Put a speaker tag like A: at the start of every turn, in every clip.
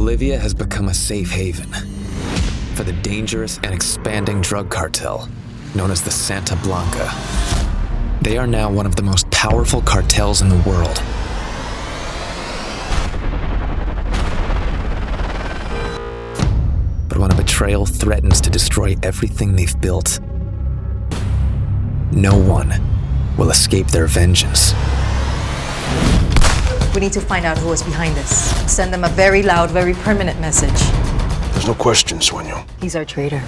A: Bolivia has become a safe haven for the dangerous and expanding drug cartel known as the Santa Blanca. They are now one of the most powerful cartels in the world. But when a betrayal threatens to destroy everything they've built, no one will escape their vengeance.
B: We need to find out who is behind this. Send them a very loud, very permanent message.
C: There's no question, Sueño.
B: He's our traitor.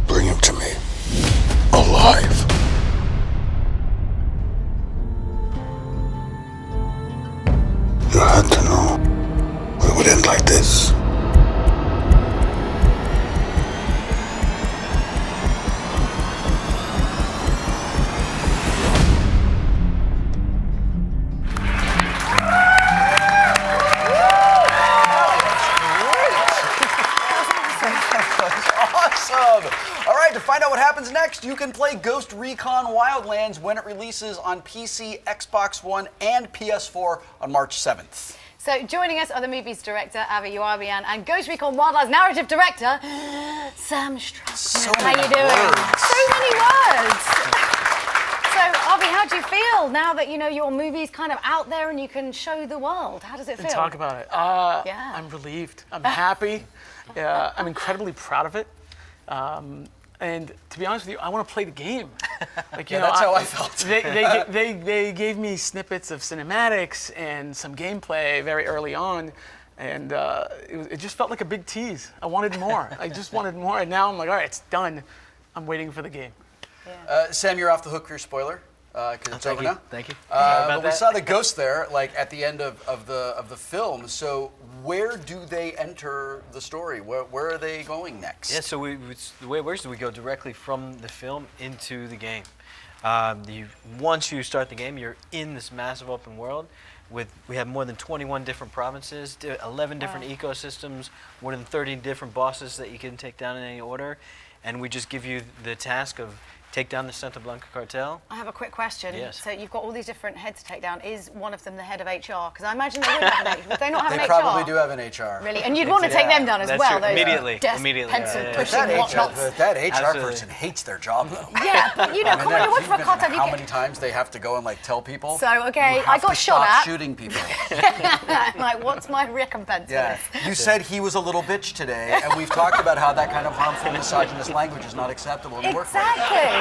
C: Bring him to me. Alive. You had to know it would end like this.
D: To find out what happens next, you can play Ghost Recon Wildlands when it releases on PC, Xbox One, and PS4 on March 7th.
E: So joining us are the movie's director, Avi Yuabian, and Ghost Recon Wildlands narrative director, Sam Struthers.
D: So
E: how
D: many
E: you doing?
D: words.
E: So many words. So, Avi, how do you feel now that, you know, your movie's kind of out there and you can show the world? How does it feel?
F: Talk about it.
E: Yeah.
F: I'm relieved. I'm happy. I'm incredibly proud of it. And to be honest with you, I want to play the game. Like,
D: Yeah, that's how I felt.
F: They gave me snippets of cinematics and some gameplay very early on, and it just felt like a big tease. I wanted more. I just wanted more, and now I'm like, all right, it's done. I'm waiting for the game.
E: Yeah.
D: Sam, you're off the hook for your spoiler, because it's over now.
G: Thank you.
D: But we saw the ghost there, like at the end of the film. So where do they enter the story? Where are they going next?
G: Yeah, so the way it works is we go directly from the film into the game. Once you start the game, you're in this massive open world. We have more than 21 different provinces, 11 different ecosystems, more than 30 different bosses that you can take down in any order, and we just give you the task of take down the Santa Blanca cartel.
E: I have a quick question.
G: Yes.
E: So you've got all these different heads to take down. Is one of them the head of HR? Because I imagine they wouldn't have an HR. Would they not have
D: They
E: an HR?
D: probably do have an HR.
E: Really? And you'd want to take them down as
G: That's
E: well.
G: true.
E: Those
G: Immediately.
E: desk
G: Immediately.
E: pencil
G: Yeah.
E: pushing
D: That
E: whatnots.
D: HR
G: Absolutely.
D: person hates their job, though.
E: Yeah, but you know, come on, you work for a
D: How
E: cartel. You
D: many times they have to go and like tell people?
E: So, okay,
D: you
E: I
D: have
E: got
D: to
E: shot
D: stop
E: at.
D: shooting people.
E: Like, what's my recompense
D: Yeah,
E: for this?
D: you said he was a little bitch today, and we've talked about how that kind of harmful, misogynist language is not acceptable in the workplace.
E: Exactly.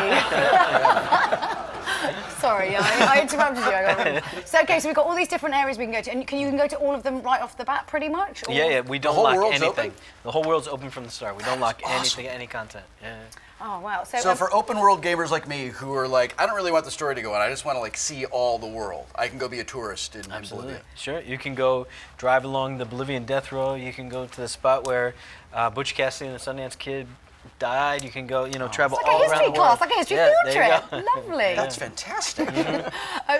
E: Sorry, I interrupted you. I got rude. So, okay, so we've got all these different areas we can go to, and you can go to all of them right off the bat, pretty much? Or?
G: Yeah, we don't
D: whole
G: lock
D: world's
G: anything.
D: open?
G: The whole world's open from the start. We don't lock
D: awesome.
G: anything, any content. Yeah.
E: Oh, wow.
D: So for open world gamers like me who are like, I don't really want the story to go on, I just want to like see all the world. I can go be a tourist in Bolivia.
G: Sure, you can go drive along the Bolivian death row. You can go to the spot where Butch Cassidy and the Sundance Kid died. You can go, travel
E: It's like
G: all
E: a
G: around
E: history
G: the world.
E: class, like a history
G: Yeah,
E: field
G: there you
E: trip.
G: go.
E: Lovely.
D: That's fantastic.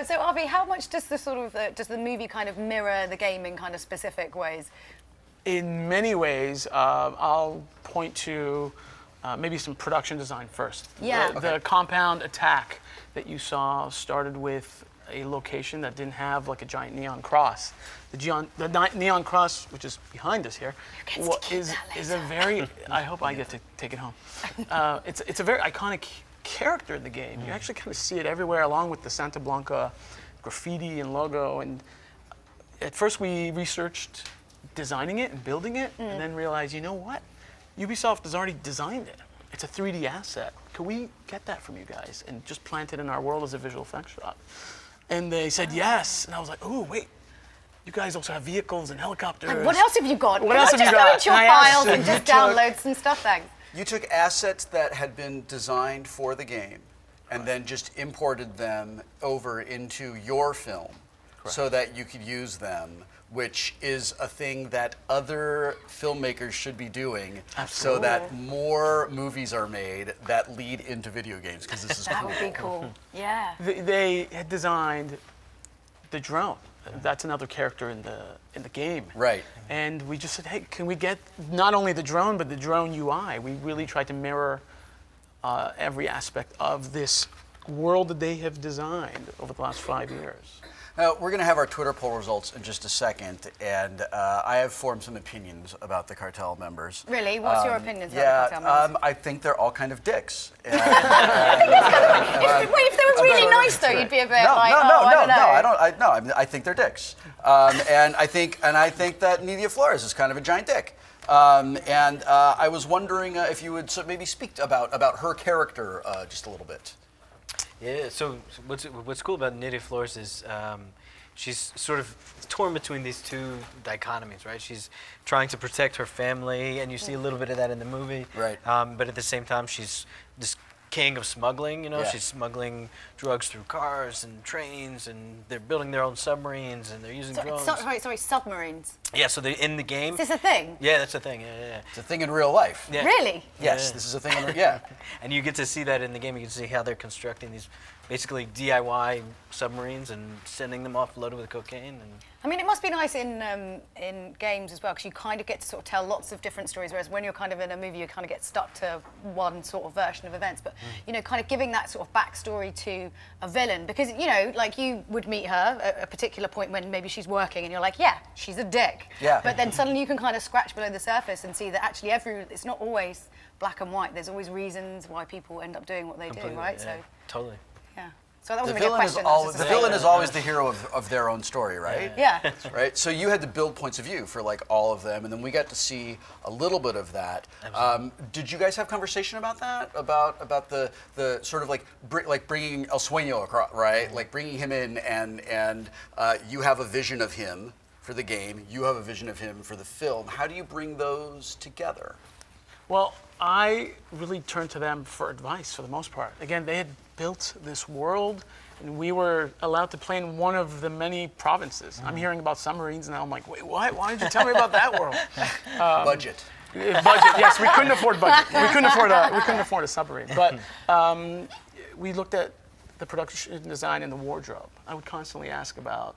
E: So, Avi, how much does does the movie kind of mirror the game in kind of specific ways?
F: In many ways, I'll point to maybe some production design first.
E: Yeah.
F: The compound attack that you saw started with a location that didn't have like a giant neon cross. The neon cross, which is behind us here, is a very. I hope I get to take it home. It's a very iconic character in the game. You actually kind of see it everywhere, along with the Santa Blanca graffiti and logo. And at first, we researched designing it and building it, and then realized, you know what? Ubisoft has already designed it. It's a 3D asset. Could we get that from you guys and just plant it in our world as a visual effects shop? And they said yes. And I was like, oh, wait. You guys also have vehicles and helicopters.
E: Like, what else have you got?
F: What else have you
E: Just
F: got?
E: go into your
F: And I asked
E: files
F: them,
E: and just
F: you took-
E: download some stuff, thanks.
D: You took assets that had been designed for the game and then just imported them over into your film so that you could use them, which is a thing that other filmmakers should be doing so that more movies are made that lead into video games, because this is
E: That
D: cool.
E: would be cool. Yeah.
F: They had designed the drone. That's another character in the game.
D: Right.
F: And we just said, hey, can we get not only the drone, but the drone UI? We really tried to mirror every aspect of this world that they have designed over the last 5 years.
D: We're going to have our Twitter poll results in just a second, and I have formed some opinions about the cartel members.
E: Really? What's your opinions about the cartel members?
D: I think they're all kind of dicks.
E: Wait, if they were really nice, though, you'd be a bit I don't know. I think they're dicks, and I think that Nidia Flores is kind of a giant dick. I was wondering if you would maybe speak about her character just a little bit.
G: Yeah, so what's cool about Nidia Flores is she's sort of torn between these two dichotomies, right? She's trying to protect her family, and you see a little bit of that in the movie.
D: Right.
G: But at the same time, she's this king of smuggling, you know?
D: Yeah.
G: She's smuggling drugs through cars and trains, and they're building their own submarines, and they're using drones.
E: Sorry, submarines.
G: Yeah, so they're in the game.
E: Is this a thing?
G: Yeah, that's a thing, yeah.
D: It's a thing in real life.
G: Yeah.
E: Really?
D: Yes,
G: Yeah.
D: this is a thing in
G: And you get to see that in the game. You can see how they're constructing these basically DIY submarines and sending them off loaded with cocaine. And
E: I mean, it must be nice in games as well, because you kind of get to sort of tell lots of different stories, whereas when you're kind of in a movie, you kind of get stuck to one sort of version of events. But, you know, kind of giving that sort of backstory to a villain, because, you know, like you would meet her at a particular point when maybe she's working and you're like, yeah, she's a dick.
D: Yeah.
E: But then suddenly you can kind of scratch below the surface and see that actually it's not always black and white. There's always reasons why people end up doing what they do, right?
G: Yeah,
E: So,
G: totally.
E: yeah. So that
D: The
E: wasn't really a
D: villain is
E: question. that was
D: always
E: just
D: the
E: a
D: villain
E: statement.
D: is always the hero of their own story, right?
E: Yeah.
D: Right. So you had to build points of view for like all of them, and then we got to see a little bit of that. Did you guys have conversation about that? About the sort of like bringing El Sueño across, right? Like bringing him in, and you have a vision of him for the game. You have a vision of him for the film. How do you bring those together?
F: Well, I really turned to them for advice for the most part. Again, they had built this world, and we were allowed to play in one of the many provinces. I'm hearing about submarines now. I'm like, wait, what? Why did you tell me about that world?
D: Budget.
F: Budget, yes, we couldn't afford budget. We couldn't afford a submarine. But we looked at the production design and the wardrobe. I would constantly ask about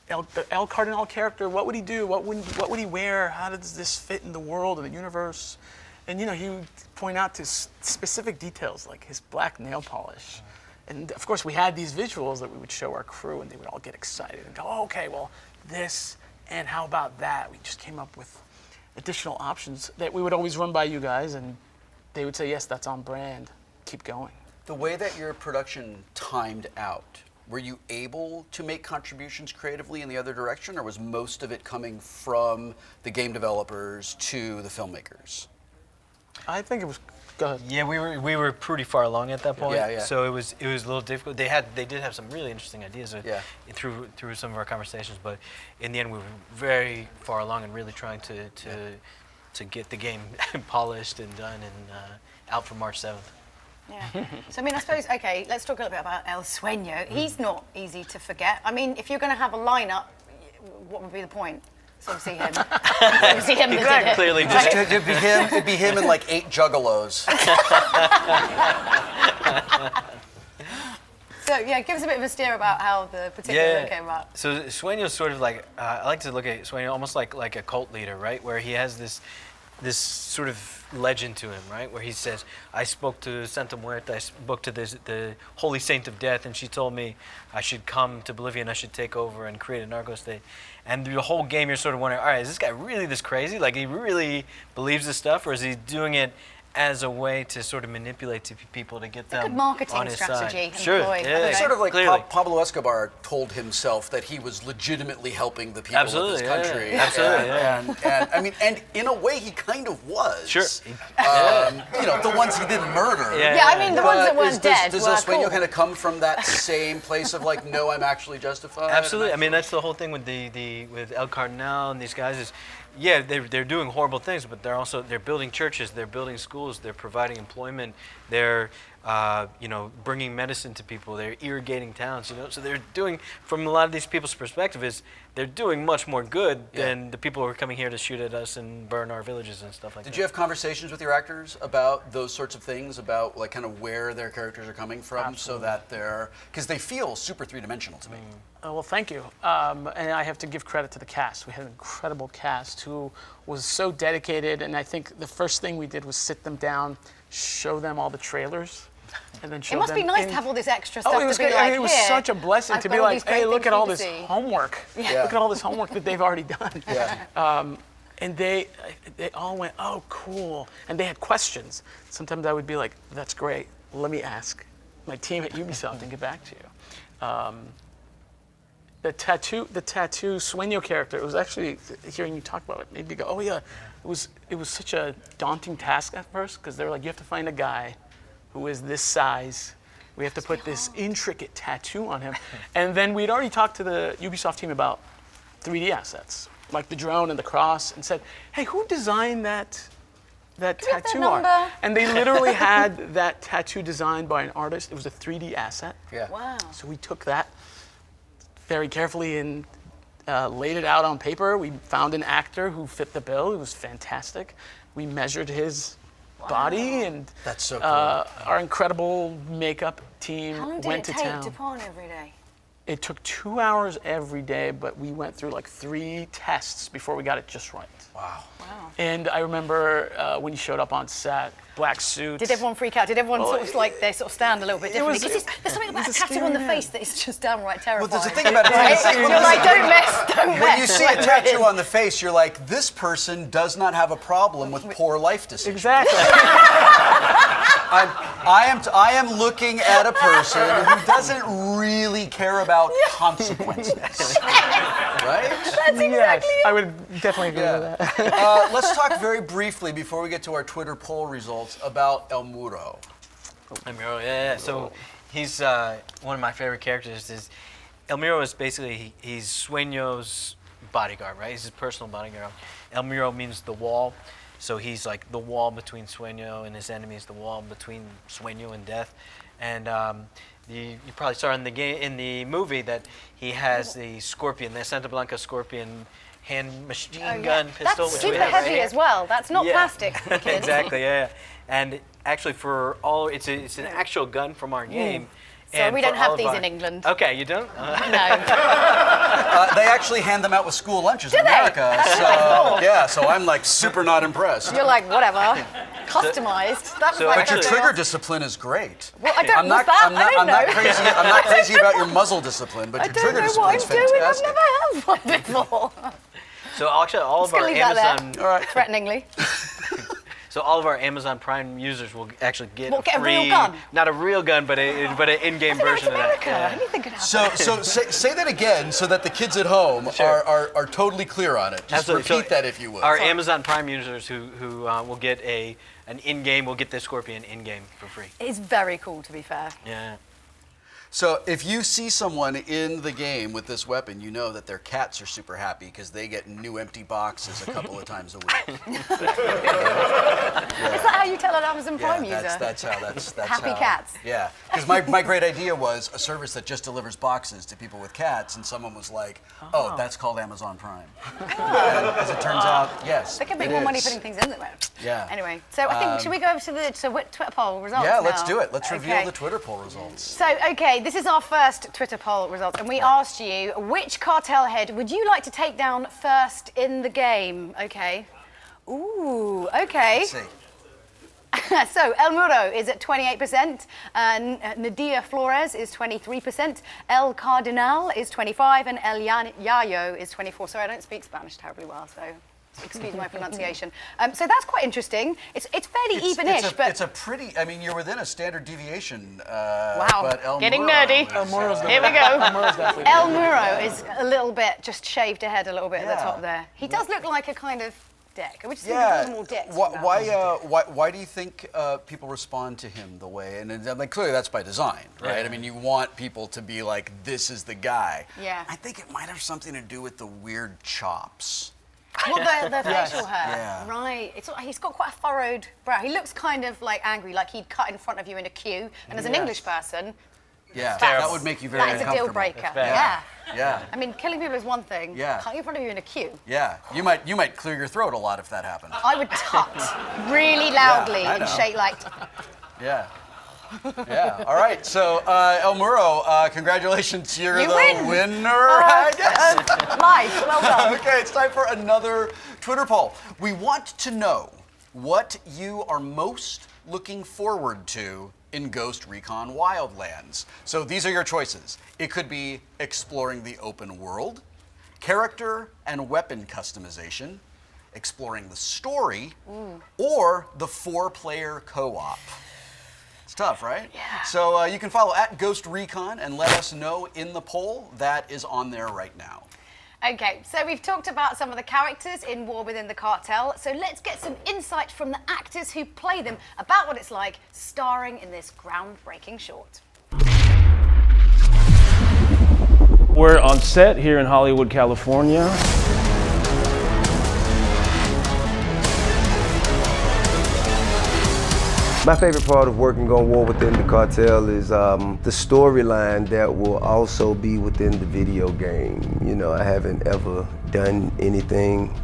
F: the El Cardinal character. What would he do? What would he wear? How does this fit in the world and the universe? And you know, he would point out to specific details like his black nail polish. And of course, we had these visuals that we would show our crew, and they would all get excited and go, oh, okay, well, this, and how about that? We just came up with additional options that we would always run by you guys, and they would say, yes, that's on brand. Keep going.
D: The way that your production timed out, were you able to make contributions creatively in the other direction, or was most of it coming from the game developers to the filmmakers?
F: I think it was good.
G: Yeah, we were pretty far along at that point.
D: Yeah.
G: So it was a little difficult. They did have some really interesting ideas through some of our conversations, but in the end we were very far along and really trying to get the game polished and done and out for March 7th.
E: Yeah. So, I mean, I suppose, okay, let's talk a little bit about El Sueño. He's not easy to forget. I mean, if you're going to have a lineup, what would be the point? So obviously him. Obviously him that did it.
G: Clearly,
D: Just it'd be him and like 8 juggalos.
E: So, yeah, give us a bit of a steer about how the particular came about.
G: So Sueño's sort of like, I like to look at Sueño almost like a cult leader, right? Where he has this sort of legend to him, right? Where he says, I spoke to Santa Muerta, I spoke to the Holy Saint of Death, and she told me I should come to Bolivia and I should take over and create a narco-state. And the whole game, you're sort of wondering, all right, is this guy really this crazy? Like, he really believes this stuff, or is he doing it as a way to sort of manipulate people to get them
E: good marketing
G: on his
E: strategy
G: side? Sure,
E: employed,
G: yeah.
D: It's sort of like
G: Clearly.
D: Pablo Escobar told himself that he was legitimately helping the people of
G: Absolutely,
D: his
G: yeah,
D: country.
G: yeah. Absolutely,
D: and I mean, and in a way, he kind of was.
G: Sure.
D: You know, the ones he didn't murder.
E: Yeah, I mean, the ones that
D: But
E: weren't dead
D: Does
E: were
D: El Sueño
E: cool.
D: kind of come from that same place of like, no, I'm actually justified?
G: Absolutely. I mean, that's the whole thing with with El Cardinal and these guys is, yeah, they're doing horrible things, but they're building churches, they're building schools, they're providing employment, they're bringing medicine to people, they're irrigating towns, you know. So they're doing, from a lot of these people's perspective, is they're doing much more good than the people who are coming here to shoot at us and burn our villages and stuff like that.
D: Did you have conversations with your actors about those sorts of things, about like kind of where their characters are coming from, so that because they feel super three-dimensional to me.
F: Well, thank you. And I have to give credit to the cast. We had an incredible cast who was so dedicated, and I think the first thing we did was sit them down, show them all the trailers, and then
E: It
F: showed
E: must be
F: them
E: nice
F: in-
E: to have all this extra stuff
F: Oh, it was
E: to be
F: great.
E: like,
F: It was
E: "Here,
F: such a blessing
E: I've
F: to
E: got
F: be
E: all
F: like,
E: these great
F: hey,
E: things
F: look
E: for
F: at
E: you
F: all
E: to
F: this
E: see."
F: homework.
D: Yeah.
F: Look at all this homework that they've already done.
D: Yeah.
F: And they all went, oh, cool. And they had questions. Sometimes I would be like, that's great. Let me ask my team at Ubisoft and get back to you. The tattoo Sueño character, it was actually, hearing you talk about it, made me go, oh yeah, it was such a daunting task at first, because they were like, you have to find a guy who is this size. We have to put this intricate tattoo on him. And then we'd already talked to the Ubisoft team about 3D assets, like the drone and the cross, and said, hey, who designed that tattoo art?
E: number?
F: And they literally had that tattoo designed by an artist. It was a 3D asset.
D: Yeah.
E: Wow.
F: So we took that very carefully and laid it out on paper. We found an actor who fit the bill. It was fantastic. We measured his body, and
D: That's so cool.
F: our incredible makeup team
E: How long did
F: went
E: it
F: to
E: take
F: town.
E: to put on every day?
F: It took 2 hours every day, but we went through like 3 tests before we got it just right.
D: Wow.
F: And I remember when he showed up on set, black suits.
E: Did everyone freak out? Did everyone sort of like they sort of stand a little bit differently?
F: was-
E: Because there's something about a
F: it was a
E: tattoo on the
F: scary
E: face that is just downright terrifying.
D: Well, there's a thing about it.
E: Right?
D: You're
E: You're like, don't mess.
D: When you see a
E: Like,
D: tattoo on the face, you're like, this person does not have a problem with poor life decisions.
F: Exactly.
D: I am looking at a person who doesn't really care about consequences. Right?
E: That's exactly
F: Yes,
E: it.
F: I would definitely agree with that.
D: Let's talk very briefly before we get to our Twitter poll results about El Muro.
G: Yeah. So he's one of my favorite characters. Is El Muro is basically he's Sueño's bodyguard, right? He's his personal bodyguard. El Muro means the wall, so he's like the wall between Sueño and his enemies, the wall between Sueño and death. And you probably saw in the movie that he has the Scorpion, the Santa Blanca Scorpion hand machine gun pistol.
E: That's
G: which we
E: super
G: have right
E: heavy
G: here.
E: as well. That's not
G: Yeah.
E: plastic, kids.
G: Exactly, yeah. And actually, it's an actual gun from our game.
E: So
G: And
E: we
G: for
E: don't have
G: all of
E: these
G: our-
E: in England.
G: Okay, you don't?
E: No.
D: They actually hand them out with school lunches in
E: they?
D: America.
E: That's
D: So,
E: what I thought.
D: yeah, so I'm like super not impressed.
E: You're like, whatever. Customized. That was
G: so
E: like
D: But your
E: okay.
D: trigger discipline is great.
E: Well, I don't.
D: I'm
E: What's
D: not,
E: that?
D: I'm not,
E: I don't
D: I'm
E: know.
D: not crazy. I'm not crazy about your muzzle discipline, but
E: I
D: your
E: don't
D: trigger
E: know
D: discipline
E: what
D: is
E: I'm doing. I've
D: fantastic.
E: never had one before.
G: So actually, all of
E: Just
G: our
E: gonna leave that
G: Amazon,
E: there. Threateningly.
G: so all of our Amazon Prime users will actually get
E: What, get a
G: free,
E: real gun?
G: not a real gun, but an in-game
E: I don't know, it's
G: version of that.
E: America.
G: Yeah.
E: Anything could happen.
D: So say that again so that the kids at home
G: Sure.
D: are totally clear on it. Just
G: Absolutely.
D: repeat
G: So
D: that if you would.
G: Our Amazon Prime users who will get an in-game will get the Scorpion in-game for free.
E: It's very cool, to be fair.
G: Yeah.
D: So if you see someone in the game with this weapon, you know that their cats are super happy because they get new empty boxes a couple of times a week.
E: Is that how you tell an Amazon Prime user?
D: that's
E: Happy
D: how-
E: cats.
D: Yeah, because my great idea was a service that just delivers boxes to people with cats, and someone was like, "Oh, that's called Amazon Prime." And as it turns out, yes,
E: They can make
D: it
E: more money
D: is.
E: putting things in there.
D: Yeah.
E: Anyway, so I think, should we go over to the Twitter poll results
D: Yeah,
E: now?
D: let's do it. Let's reveal
E: Okay.
D: the Twitter poll results.
E: So, okay, this is our first Twitter poll results, and we asked you, which cartel head would you like to take down first in the game? Okay. Ooh, okay.
D: Let's see.
E: So, El Muro is at 28%, Nadia Flores is 23%, El Cardinal is 25%, and El Yayo is 24%. Sorry, I don't speak Spanish terribly well, so excuse my pronunciation. So that's quite interesting. It's fairly even-ish, but...
D: It's a pretty, I mean, you're within a standard deviation.
E: Wow,
D: But El
E: getting
D: Muro
E: nerdy.
D: is,
F: El Muro's
E: Here we go.
F: definitely
E: El Muro is a little bit just shaved ahead a little bit at the
D: Yeah.
E: top there. He does look like a kind of dick. I would just think
D: Yeah.
E: he more dicks.
D: Why do you think people respond to him the way? And like clearly that's by design, right?
G: Yeah.
D: I mean, you want people to be like, this is the guy.
E: Yeah.
D: I think it might have something to do with the weird chops.
E: Well, the facial hair,
D: Yeah.
E: right? He's got quite a furrowed brow. He looks kind of like angry, like he'd cut in front of you in a queue. And as an
D: Yes.
E: English person,
D: Yeah,
E: That's-
D: that would make you very
E: that is a
D: uncomfortable.
E: deal breaker.
G: That's bad.
E: Yeah.
D: Yeah,
E: I mean, killing people is one thing.
D: Yeah.
E: Cutting in front of you in a queue.
D: yeah. You might clear your throat a lot if that happened.
E: I would tut really loudly
D: I
E: and
D: know.
E: shake like.
D: Yeah. Yeah. All right. So El Muro, congratulations. You're
E: You
D: the
E: win.
D: winner, I guess.
E: Nice, well done.
D: Okay, it's time for another Twitter poll. We want to know what you are most looking forward to in Ghost Recon Wildlands. So these are your choices. It could be exploring the open world, character and weapon customization, exploring the story, or the 4-player co-op. It's tough, right?
E: Yeah.
D: So you can follow @Ghost Recon and let us know in the poll that is on there right now.
E: Okay, so we've talked about some of the characters in War Within the Cartel, so let's get some insight from the actors who play them about what it's like starring in this groundbreaking short.
H: We're on set here in Hollywood, California.
I: My favorite part of working on War Within the Cartel is the storyline that will also be within the video game. You know, I haven't ever done anything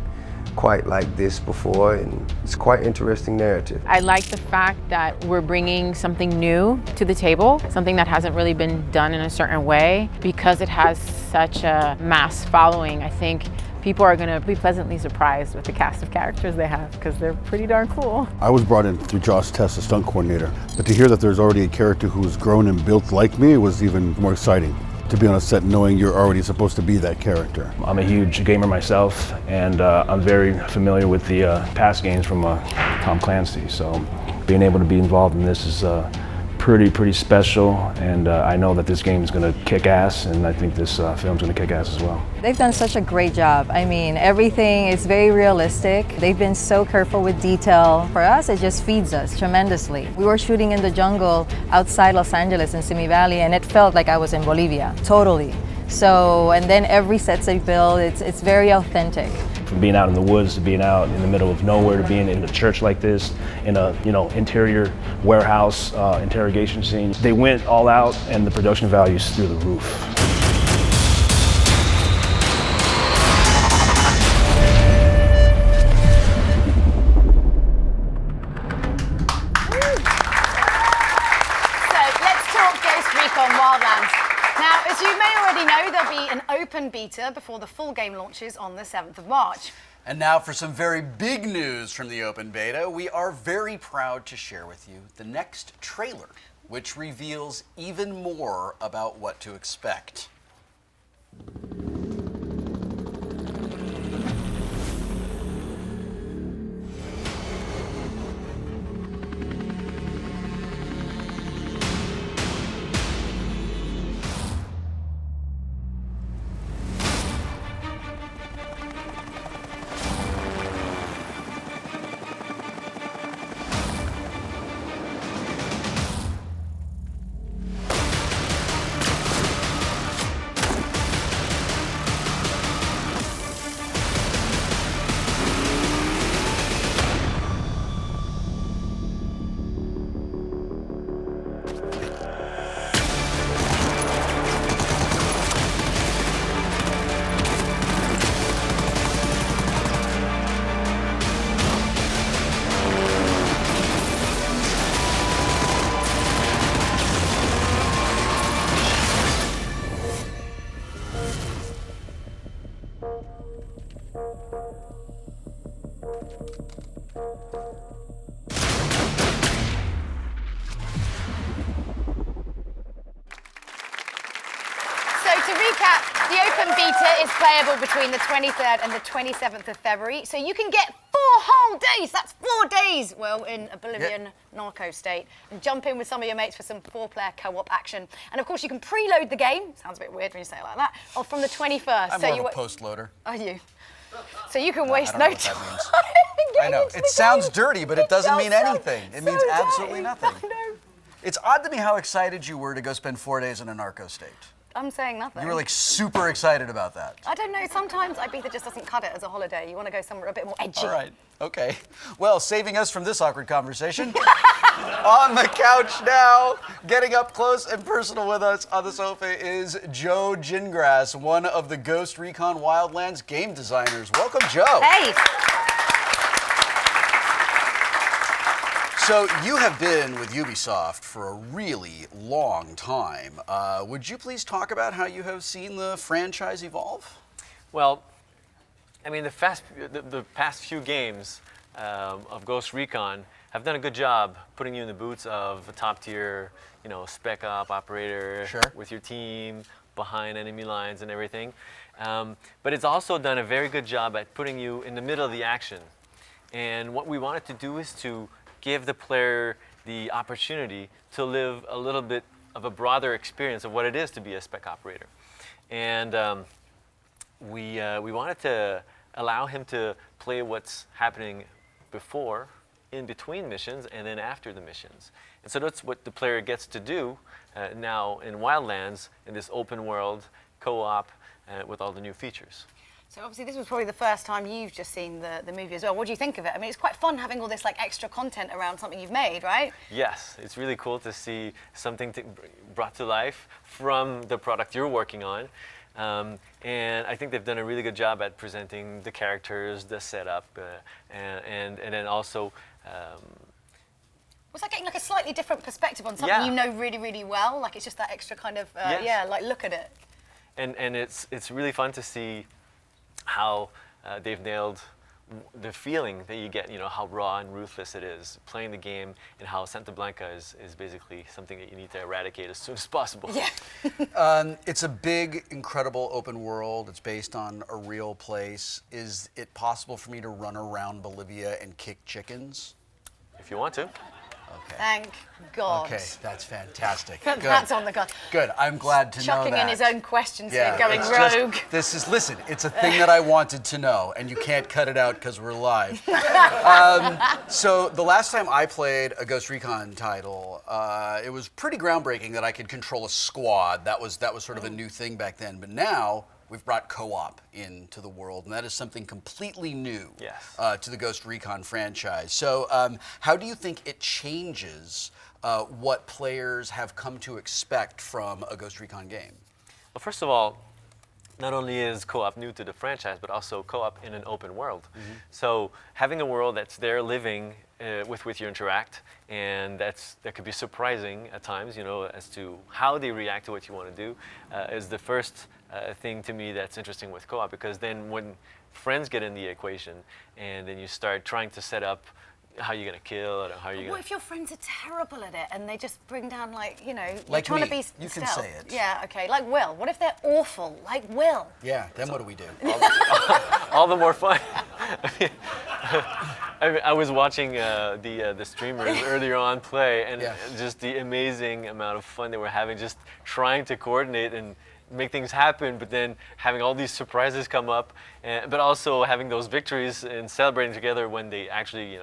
I: quite like this before, and it's quite interesting narrative.
J: I like the fact that we're bringing something new to the table, something that hasn't really been done in a certain way. Because it has such a mass following, I think people are going to be pleasantly surprised with the cast of characters they have, because they're pretty darn cool.
C: I was brought in through Josh Test, the stunt coordinator, but to hear that there's already a character who's grown and built like me was even more exciting. To be on a set knowing you're already supposed to be that character.
H: I'm a huge gamer myself, and I'm very familiar with the past games from Tom Clancy, so being able to be involved in this is pretty special, and I know that this game is going to kick ass, and I think this film's going to kick ass as well.
B: They've done such a great job. I mean, everything is very realistic. They've been so careful with detail. For us, it just feeds us tremendously. We were shooting in the jungle outside Los Angeles in Simi Valley, and it felt like I was in Bolivia, totally. So, and then every set they build, it's very authentic.
H: From being out in the woods to being out in the middle of nowhere to being in a church like this, in a interior warehouse interrogation scene, they went all out, and the production value is through the roof.
E: Wildlands. Now, as you may already know, there'll be an open beta before the full game launches on the 7th of March.
D: And now for some very big news from the open beta. We are very proud to share with you the next trailer, which reveals even more about what to expect.
E: The open beta is playable between the 23rd and the 27th of February, so you can get 4 whole days, that's 4 days, well, in a Bolivian narco-state, and jump in with some of your mates for some 4-player co-op action. And of course, you can preload the game, sounds a bit weird when you say it like that, or from the 21st.
D: I'm more of a post-loader.
E: Are you? So you can waste no time.
D: I know, it sounds dirty, but it doesn't mean anything. It means absolutely nothing.
E: I know.
D: It's odd to me how excited you were to go spend 4 days in a narco-state.
E: I'm saying nothing.
D: You were like super excited about that.
E: I don't know, sometimes Ibiza just doesn't cut it as a holiday. You want to go somewhere a bit more edgy.
D: All right, okay. Well, saving us from this awkward conversation, on the couch now, getting up close and personal with us on the sofa is Joe Gingrass, one of the Ghost Recon Wildlands game designers. Welcome, Joe.
E: Hey.
D: So you have been with Ubisoft for a really long time. Would you please talk about how you have seen the franchise evolve?
K: Well, I mean, the past few games of Ghost Recon have done a good job putting you in the boots of a top-tier, spec op operator with your team behind enemy lines and everything. But it's also done a very good job at putting you in the middle of the action. And what we wanted to do is to give the player the opportunity to live a little bit of a broader experience of what it is to be a spec operator. And we wanted to allow him to play what's happening before, in between missions, and then after the missions. And so that's what the player gets to do now in Wildlands, in this open world, co-op, with all the new features.
E: So obviously this was probably the first time you've just seen the movie as well. What do you think of it? I mean, it's quite fun having all this extra content around something you've made, right?
K: Yes, it's really cool to see something brought to life from the product you're working on. And I think they've done a really good job at presenting the characters, the setup, and then also...
E: was that getting a slightly different perspective on something you know really, really well? It's just that extra kind of, look at it.
K: And it's really fun to see how they've nailed the feeling that you get, how raw and ruthless it is playing the game, and how Santa Blanca is basically something that you need to eradicate as soon as possible.
D: Yeah. It's a big, incredible open world. It's based on a real place. Is it possible for me to run around Bolivia and kick chickens?
K: If you want to.
D: Okay.
E: Thank God.
D: Okay, that's fantastic.
E: Good. That's on the gun.
D: Good. I'm glad to know that.
E: Chucking in his own questions here, going rogue.
D: Listen, it's a thing that I wanted to know, and you can't cut it out because we're live. So the last time I played a Ghost Recon title, it was pretty groundbreaking that I could control a squad. That was sort of a new thing back then. But now we've brought co-op into the world, and that is something completely new to the Ghost Recon franchise. So how do you think it changes what players have come to expect from a Ghost Recon game?
K: Well, first of all, not only is co-op new to the franchise, but also co-op in an open world. So having a world that's there living with which you interact, and that could be surprising at times, as to how they react to what you want to do, is the first thing to me that's interesting with co-op, because then when friends get in the equation, and then you start trying to set up how you're going to kill, or how you're going to...
E: What if your friends are terrible at it, and they just bring down, you're
D: like
E: trying
D: me.
E: to be
D: You
E: stealth.
D: can say it.
E: Yeah, okay. Like Wil. What if they're awful? Like Wil.
D: Yeah, then what do we do?
K: all the more fun. I was watching the streamers earlier on play, and just the amazing amount of fun they were having, just trying to coordinate and make things happen, but then having all these surprises come up, but also having those victories and celebrating together when they actually,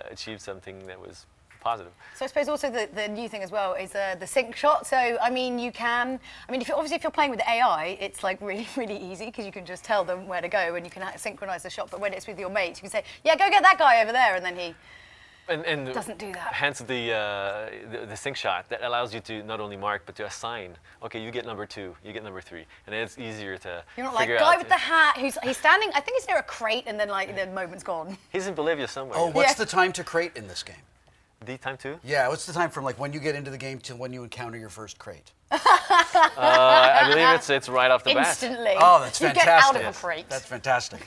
K: achieved something that was positive.
E: So I suppose also the new thing as well is the sync shot. So I mean, if you're playing with the AI, it's really, really easy, because you can just tell them where to go and you can synchronize the shot. But when it's with your mates, you can say, yeah, go get that guy over there, and then he doesn't do that.
K: Hence the sync shot that allows you to not only mark, but to assign. Okay, you get number 2, you get number 3, and then it's easier to
E: You're not
K: figure
E: like, guy
K: out
E: with the hat, he's standing, I think he's near a crate, and then the moment's gone.
K: He's in Bolivia somewhere.
D: Oh, what's the time to crate in this game?
K: The time too?
D: Yeah, what's the time from when you get into the game to when you encounter your first crate?
K: I believe it's right off the bat.
E: Instantly.
D: Oh, that's fantastic.
E: You get out of a crate.
D: That's fantastic.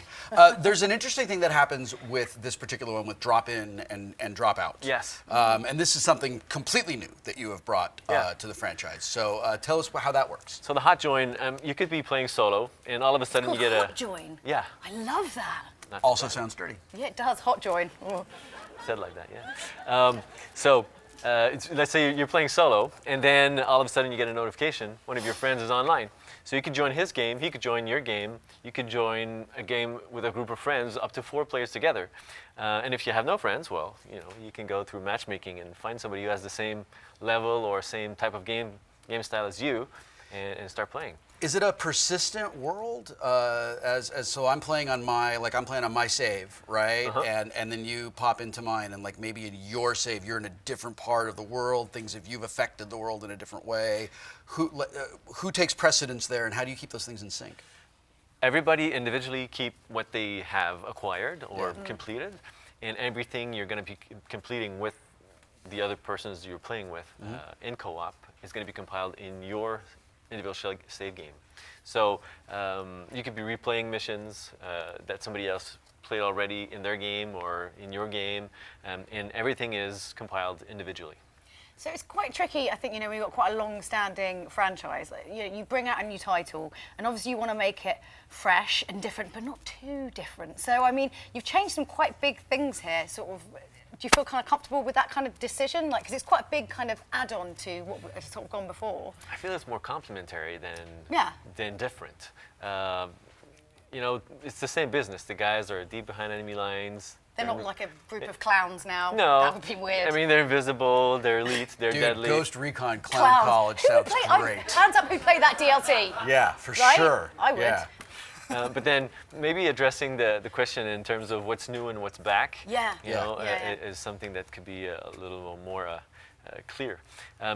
D: There's an interesting thing that happens with this particular one, with drop in and drop out.
K: Yes.
D: And this is something completely new that you have brought to the franchise. So tell us how that works.
K: So the hot join, you could be playing solo, and all of a sudden you get a
E: hot join.
K: Yeah.
E: I love that.
D: Also sounds dirty.
E: Yeah, it does. Hot join. Oh.
K: Said like that, yeah. Let's say you're playing solo, and then all of a sudden you get a notification, one of your friends is online. So you could join his game, he could join your game, you could join a game with a group of friends, up to 4 players together. And if you have no friends, well, you can go through matchmaking and find somebody who has the same level or same type of game style as you, and start playing.
D: Is it a persistent world? So I'm playing on my save, right? And then you pop into mine, and maybe in your save, you're in a different part of the world. You've affected the world in a different way. Who takes precedence there, and how do you keep those things in sync?
K: Everybody individually keep what they have acquired or completed, and everything you're going to be completing with the other persons you're playing with in co-op is going to be compiled in your individual save game. So you could be replaying missions that somebody else played already in their game or in your game, and everything is compiled individually.
E: So it's quite tricky, I think, we've got quite a long-standing franchise. You bring out a new title, and obviously you want to make it fresh and different, but not too different. So, I mean, you've changed some quite big things here, sort of. Do you feel kind of comfortable with that kind of decision? Like, because it's quite a big kind of add-on to what has sort of gone before.
K: I feel it's more complementary than different. It's the same business. The guys are deep behind enemy lines.
E: They're not like a group of clowns now.
K: No.
E: That would be weird.
K: I mean, they're invisible, they're elite, they're
D: Dude,
K: deadly.
D: Ghost Recon Clown College sounds great.
E: Hands up who played that DLC.
D: Yeah, for
E: right?
D: sure.
E: I would.
D: Yeah.
K: But then maybe addressing the question in terms of what's new and what's back, is something that could be a little more clear.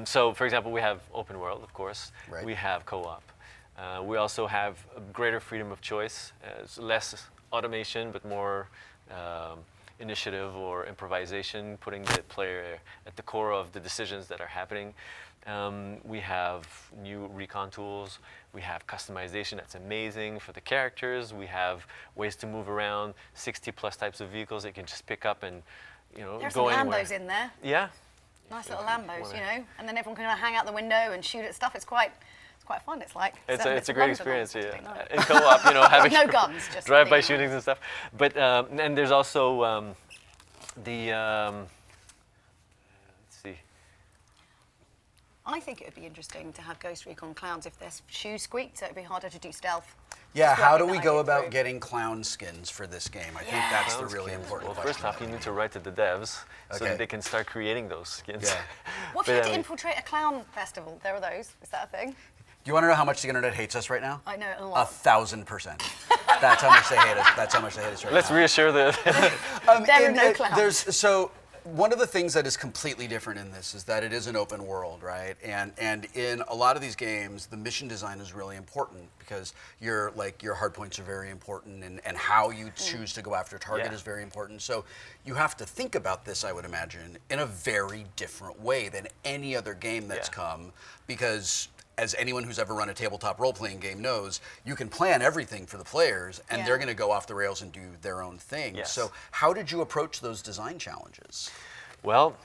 K: So, for example, we have open world, of course.
D: Right.
K: We have co-op. We also have greater freedom of choice, less automation, but more initiative or improvisation, putting the player at the core of the decisions that are happening. We have new recon tools. We have customization that's amazing for the characters. We have ways to move around, 60 plus types of vehicles that you can just pick up and
E: There's
K: go
E: some
K: anywhere.
E: Lambos in there.
K: Yeah.
E: Nice little Lambos, and then everyone can hang out the window and shoot at stuff. It's quite fun. It's like
K: it's a great experience.
E: Nice.
K: In co-op, having
E: no guns, just
K: drive-by shootings and stuff. But and there's also let's see.
E: I think it would be interesting to have Ghost Recon clowns if their shoes squeaked, so it'd be harder to do stealth.
D: Yeah, how do we go about getting clown skins for this game? I think that's the really important
K: Well,
D: question.
K: first off, you need to write to the devs so that they can start creating those skins.
D: Yeah.
E: What if you had to infiltrate a clown festival? There are those. Is that a thing?
D: Do you want to know how much the internet hates us right now?
E: I know, a lot.
D: 1,000%. That's how much they hate us. That's how much they hate us right
K: Let's
D: now.
K: reassure the.
E: There are no clowns.
D: So one of the things that is completely different in this is that it is an open world, right? And in a lot of these games, the mission design is really important because your hard points are very important, and how you choose to go after a target is very important. So you have to think about this, I would imagine, in a very different way than any other game that's come, because as anyone who's ever run a tabletop role-playing game knows, you can plan everything for the players, and they're going to go off the rails and do their own thing.
K: Yes.
D: So how did you approach those design challenges?
K: Well,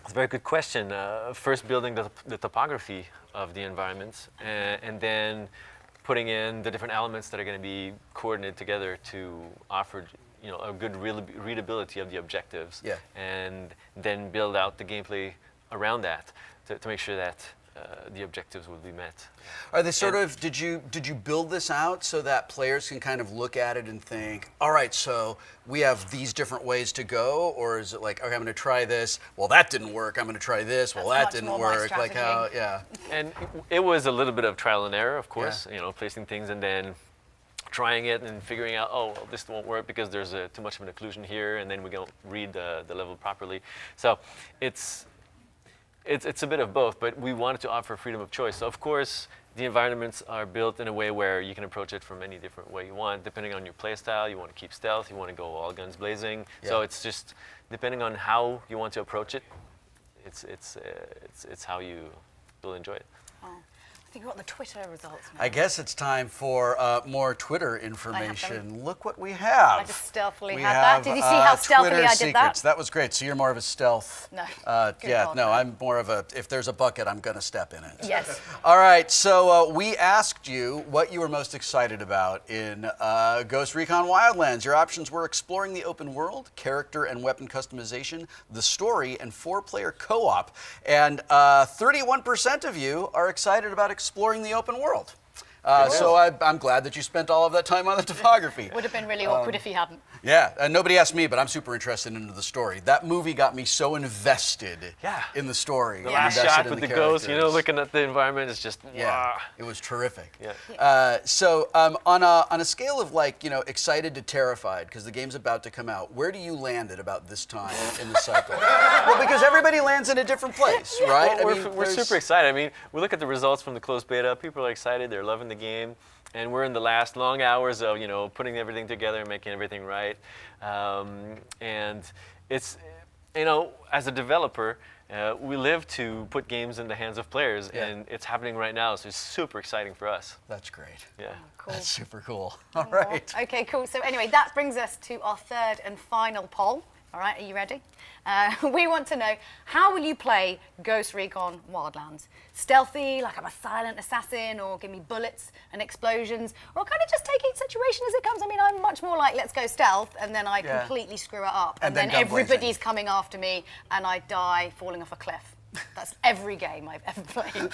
K: it's a very good question. First, building the topography of the environment, and then putting in the different elements that are going to be coordinated together to offer a good readability of the objectives, and then build out the gameplay around that to make sure that the objectives will be met.
D: Are they sort of, did you build this out so that players can kind of look at it and think, all right, so we have these different ways to go, or is it like, okay, I'm going to try this, well that didn't work, I'm going to try this, well that didn't work, like how,
K: And it was a little bit of trial and error, of course, placing things and then trying it and figuring out, oh, well, this won't work because there's too much of an occlusion here, and then we don't read the level properly. So it's a bit of both, but we wanted to offer freedom of choice. So of course, the environments are built in a way where you can approach it from any different way you want, depending on your play style. You want to keep stealth, you want to go all guns blazing. So it's just depending on how you want to approach it. It's how you will enjoy it.
E: Oh. I think we've got the Twitter results now.
D: I guess it's time for more Twitter information. Look what we have.
E: I just stealthily had that. Did you see how stealthily
D: Twitter
E: I did
D: secrets.
E: that?
D: That was great. So you're more of a stealth.
E: No.
D: I'm more of a, if there's a bucket, I'm going to step in it.
E: Yes.
D: All right, so we asked you what you were most excited about in Ghost Recon Wildlands. Your options were exploring the open world, character and weapon customization, the story, and 4-player co-op. And 31% of you are excited about exploring the open world. So I'm glad that you spent all of that time on the topography.
E: Would have been really awkward if you hadn't.
D: Yeah, nobody asked me, but I'm super interested in the story. That movie got me so invested in the story.
K: The last shot with the ghost, looking at the environment is just, wow.
D: It was terrific.
K: Yeah.
D: So on a scale of excited to terrified, because the game's about to come out, where do you land at about this time in the cycle? Well, because everybody lands in a different place, right?
K: Well, we're super excited. I mean, we look at the results from the closed beta. People are excited. They're loving the game. And we're in the last long hours of, putting everything together and making everything right. And it's, as a developer, We live to put games in the hands of players, and it's happening right now, so it's super exciting for us.
D: That's great.
K: Yeah.
E: Cool.
D: That's super cool. All right.
E: Okay, cool. So anyway, that brings us to our third and final poll. All right, are you ready? We want to know, how will you play Ghost Recon Wildlands? Stealthy, like I'm a silent assassin, or give me bullets and explosions, or kind of just take each situation as it comes? I mean, I'm much more like, let's go stealth, and then I completely screw it up. And then everybody's coming after me, and I die falling off a cliff. That's every game I've ever played.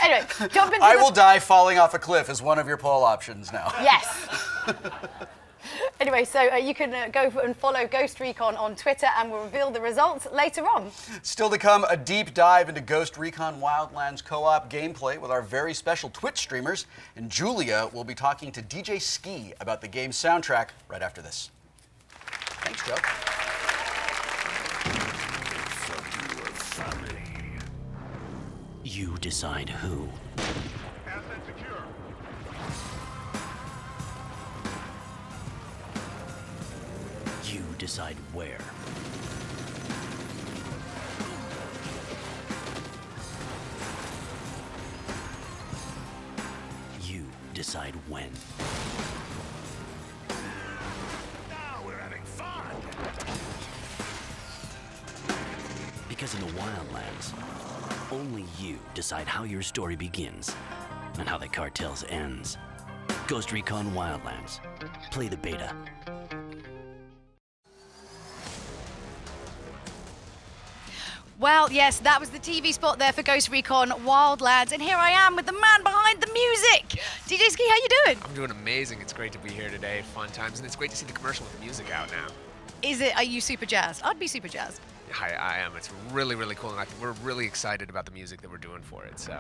E: Anyway, jump into
D: I will die falling off a cliff is one of your poll options now.
E: Yes. Anyway, so you can go and follow Ghost Recon on Twitter, and we'll reveal the results later on.
D: Still to come, a deep dive into Ghost Recon Wildlands co-op gameplay with our very special Twitch streamers. And Julia will be talking to DJ Ski about the game's soundtrack right after this. Thanks, Joe.
L: You decide who. You decide where. You decide when. Now we're having fun. Because in the Wildlands, only you decide how your story begins and how the cartel's ends. Ghost Recon Wildlands. Play the beta.
E: Well, yes, that was the TV spot there for Ghost Recon Wildlands, and here I am with the man behind the music. DJ Ski, how you doing?
M: I'm doing amazing. It's great to be here today. Fun times, and it's great to see the commercial with the music out now.
E: Are you super jazzed? I'd be super jazzed.
M: I am. It's really, really cool, and we're really excited about the music that we're doing for it. So,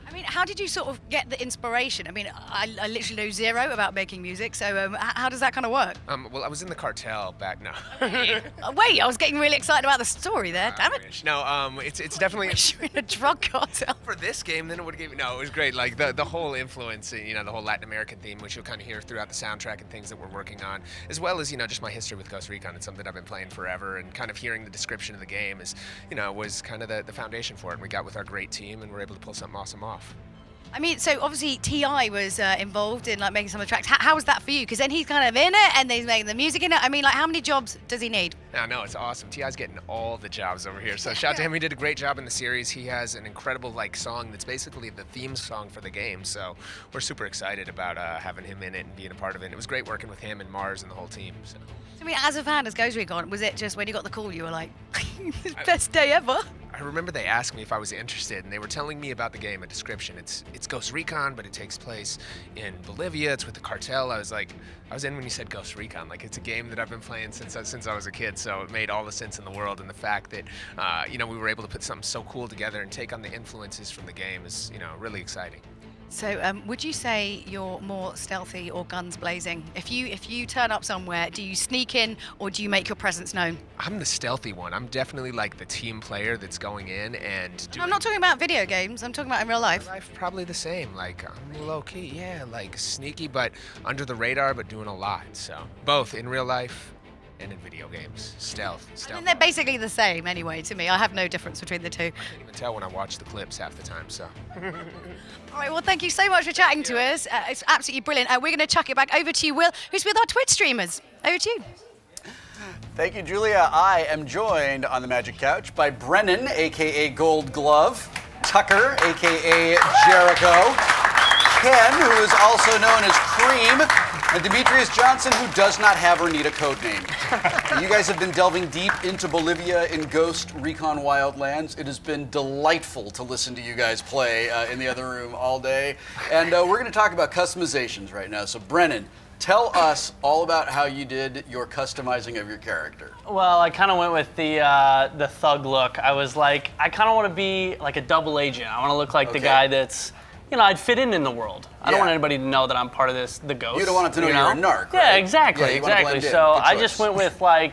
E: I mean, how did you sort of get the inspiration? I mean, I literally know zero about making music, so how does that kind of work?
M: Well, I was in the cartel back now.
E: Wait, I was getting really excited about the story there. Damn it!
M: No, it's definitely.
E: You're in a drug cartel.
M: For this game, then it would give. No, it was great. Like the whole influence, the whole Latin American theme, which you'll kind of hear throughout the soundtrack and things that we're working on, as well as just my history with Ghost Recon. It's something I've been playing forever, and kind of hearing the description of the game is, was kind of the foundation for it. And we got with our great team, and we're able to pull something awesome off.
E: I mean, so obviously T.I. was involved in making some of the tracks. How was that for you? Because then he's kind of in it, and he's making the music in it. I mean, how many jobs does he need?
M: No, it's awesome. T.I.'s getting all the jobs over here. So shout out to him. He did a great job in the series. He has an incredible song that's basically the theme song for the game. So we're super excited about having him in it and being a part of it. And it was great working with him and Mars and the whole team. So.
E: I mean, as a fan of Ghost Recon, was it just when you got the call, you were like, best day ever?
M: I remember they asked me if I was interested, and they were telling me about the game, a description. It's Ghost Recon, but it takes place in Bolivia. It's with the cartel. I was in when you said Ghost Recon. It's a game that I've been playing since I was a kid, so it made all the sense in the world. And the fact that, we were able to put something so cool together and take on the influences from the game is, really exciting.
E: So, would you say you're more stealthy or guns blazing? If you turn up somewhere, do you sneak in or do you make your presence known?
M: I'm the stealthy one. I'm definitely the team player that's going in and doing...
E: I'm not talking about video games. I'm talking about in real life.
M: In real life, probably the same. I'm low key, yeah, sneaky, but under the radar, but doing a lot. So, both in real life and in video games. Stealth.
E: I mean, they're basically the same anyway to me. I have no difference between the two.
M: I can't even tell when I watch the clips half the time, so.
E: All right, well, thank you so much for chatting to us. It's absolutely brilliant. We're going to chuck it back over to you, Will, who's with our Twitch streamers. Over to you.
D: Thank you, Julia. I am joined on the Magic Couch by Brennan, a.k.a. Gold Glove, Tucker, a.k.a. Jericho, Ken, who is also known as Cream, and Demetrius Johnson, who does not have or need a code name. You guys have been delving deep into Bolivia in Ghost Recon Wildlands. It has been delightful to listen to you guys play in the other room all day. And we're going to talk about customizations right now. So Brennan, tell us all about how you did your customizing of your character.
F: Well, I kind of went with the thug look. I was like, I kind of want to be like a double agent. I want to look like the guy that's, I'd fit in the world. I don't want anybody to know that I'm part of the Ghost.
D: You don't want them to know you're a narc, right?
F: Yeah, exactly, exactly. So I just went with I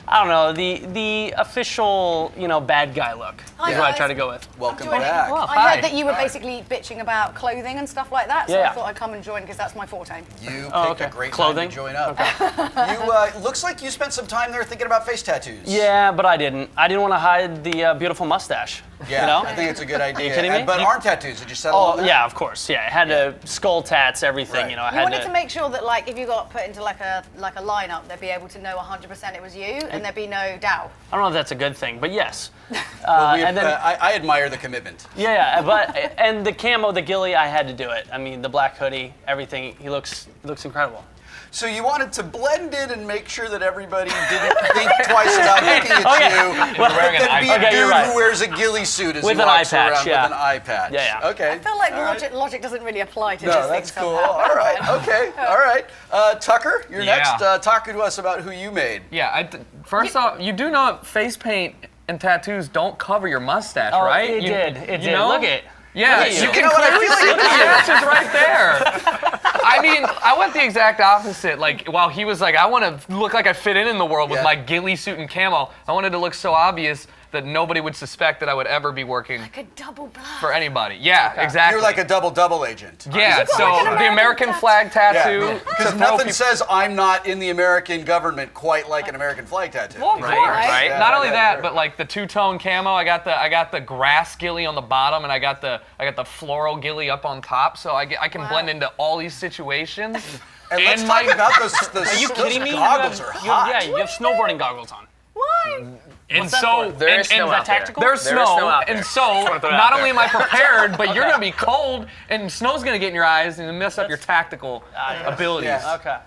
F: don't know, the official, bad guy look. is what I try to go with.
D: Welcome
E: Joining.
D: back.
F: Well,
E: I
F: hi.
E: heard that you were basically bitching about clothing and stuff like that, so
F: Yeah.
E: I thought I'd come and join because that's my forte.
D: You picked
F: okay.
D: a great
F: Clothing?
D: time to join up. You looks like you spent some time there thinking about face tattoos.
F: Yeah, but I didn't. I didn't want to hide the beautiful mustache.
D: Yeah,
F: You know?
D: I think it's a good idea.
F: Are you kidding me?
D: But arm tattoos, did you settle on
F: Oh,
D: that?
F: yeah, of course. Yeah, I had skull tats, everything.
D: Right.
F: You know, I
E: You
F: had
E: wanted to make sure that, like, if you got put into like a lineup, they'd be able to know 100% it was you, and there'd be no doubt.
F: I don't know if that's a good thing, but yes.
D: Well, I admire the commitment.
F: Yeah, but and the camo, the ghillie, I had to do it. I mean, the black hoodie, everything. He looks incredible.
D: So you wanted to blend in and make sure that everybody didn't think twice about looking at you.
F: Well,
D: But then be a
F: Okay, you're
D: dude
F: right.
D: who wears a ghillie suit as
F: With
D: he
F: an
D: walks
F: eye patch,
D: around
F: yeah.
D: with an eye patch.
F: Yeah, yeah.
D: Okay.
E: I feel like logic doesn't really apply to
D: No,
E: this
D: that's
E: thing
D: cool.
E: somehow.
D: All right. Okay. All right. Tucker, you're
N: Yeah.
D: next. Talk to us about who you made.
N: Yeah, first off, you do know face paint and tattoos don't cover your mustache,
F: Oh,
N: right?
F: it
N: You-
F: did. It
N: you
F: did.
N: know?
F: Look at it.
N: Yeah,
F: Look at
N: you
F: you.
N: can
D: You know what, I
N: clearly
D: feel
N: see
D: like
N: the
D: you-
N: patches right there. I mean, I went the exact opposite. Like, while he was like, I want to look like I fit in the world with
D: Yeah.
N: my ghillie suit and camo, I wanted to look so obvious that nobody would suspect that I would ever be working
E: Like a double bluff.
N: for anybody. Yeah, exactly.
D: You're like a double agent.
N: Yeah,
E: got
N: so
E: like an
N: the American flag tattoo.
D: Because
N: to throw
D: nothing
N: people-
D: says I'm not in the American government quite like an American flag tattoo.
N: Well, of
E: Right,
N: course,
E: right.
D: Yeah,
N: Not only
D: right,
N: that,
D: right.
N: but like the two-tone camo. I got the grass ghillie on the bottom, and I got the floral ghillie up on top. So I can blend into all these situations.
D: And let's
N: my-
D: talk about those.
F: Are you kidding me?
D: Goggles are hot.
F: Yeah, you have snowboarding goggles on.
E: Why?
N: And so
O: There is snow
F: is that
O: out there.
F: tactical?
N: there's
O: There is
N: snow,
O: snow out there.
N: and so
O: throw that
N: not
O: out
N: only
O: there.
N: am I prepared, but you're gonna be cold, and snow's gonna get in your eyes and mess up your tactical abilities.
D: Yeah.
F: Okay.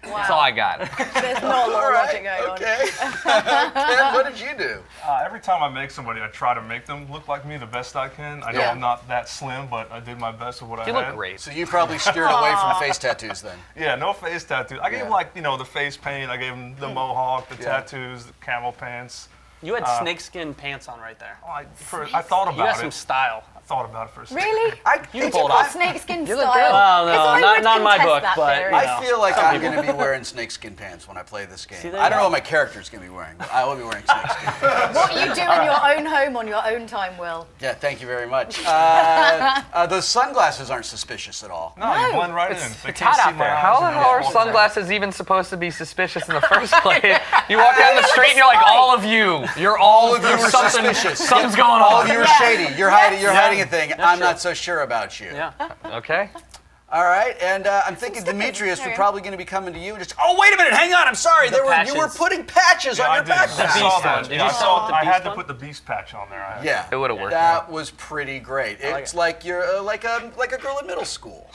N: That's all I got.
E: There's not a lot of logic going on.
D: Okay. Ken, what did you do?
P: Every time I make somebody, I try to make them look like me the best I can. I know
D: Yeah.
P: I'm not that slim, but I did my best with what I
O: You
P: had.
O: look great.
D: So you probably steered away from face tattoos then.
P: Yeah, no face tattoos. I gave
D: Yeah.
P: him like, the face paint. I gave him the mohawk, the
D: Yeah.
P: tattoos, the camel pants.
F: You had snakeskin pants on right there.
P: Oh, I thought
F: You got
P: about
F: some
P: it.
F: style.
P: I thought about it for a second.
E: Really?
F: You can pull it off.
E: Snakeskin
O: You look
E: style.
O: good.
F: Well, no,
E: 'Cause I would
F: not in my
E: contest
F: book,
E: that
F: but
E: theory.
F: you
D: I
F: know.
D: feel like I'm going to be wearing snakeskin pants when I play this game.
F: there
D: I
F: you
D: don't
F: go.
D: know what my character's going to be wearing, but I will be wearing snakeskin pants.
E: What you do in your own home on your own time, Will.
D: Yeah, thank you very much. Those sunglasses aren't suspicious at all.
P: No, you blend right in. They can't
O: hot
P: see
O: out
P: my
O: there.
P: eyes
N: How the
P: and
N: hell are
P: they're
N: sunglasses even supposed to be suspicious in the first place? You walk down the street and you're like, all of you. You're all of you.
D: are
N: Something,
D: suspicious.
N: something's going on.
D: All of you are shady. You're hiding a thing. I'm
F: true.
D: not so sure about you.
F: Yeah.
N: Okay.
D: All right, and I'm thinking
E: stickers.
D: Demetrius,
E: Carry
D: we're
E: on.
D: probably going to be coming to you and just. Oh, wait a minute! Hang on. I'm sorry. You were
F: patches.
D: putting patches
P: Yeah,
D: on
P: I
D: your
P: did. I
D: background.
P: saw
F: Beast
P: that.
F: one. Did
P: Yeah,
F: you
P: I
F: saw the
P: I had
F: beast
P: to
F: one?
P: put the beast patch on there.
D: Yeah,
N: It would've worked.
D: That was pretty great. It's like you're like a girl in middle school.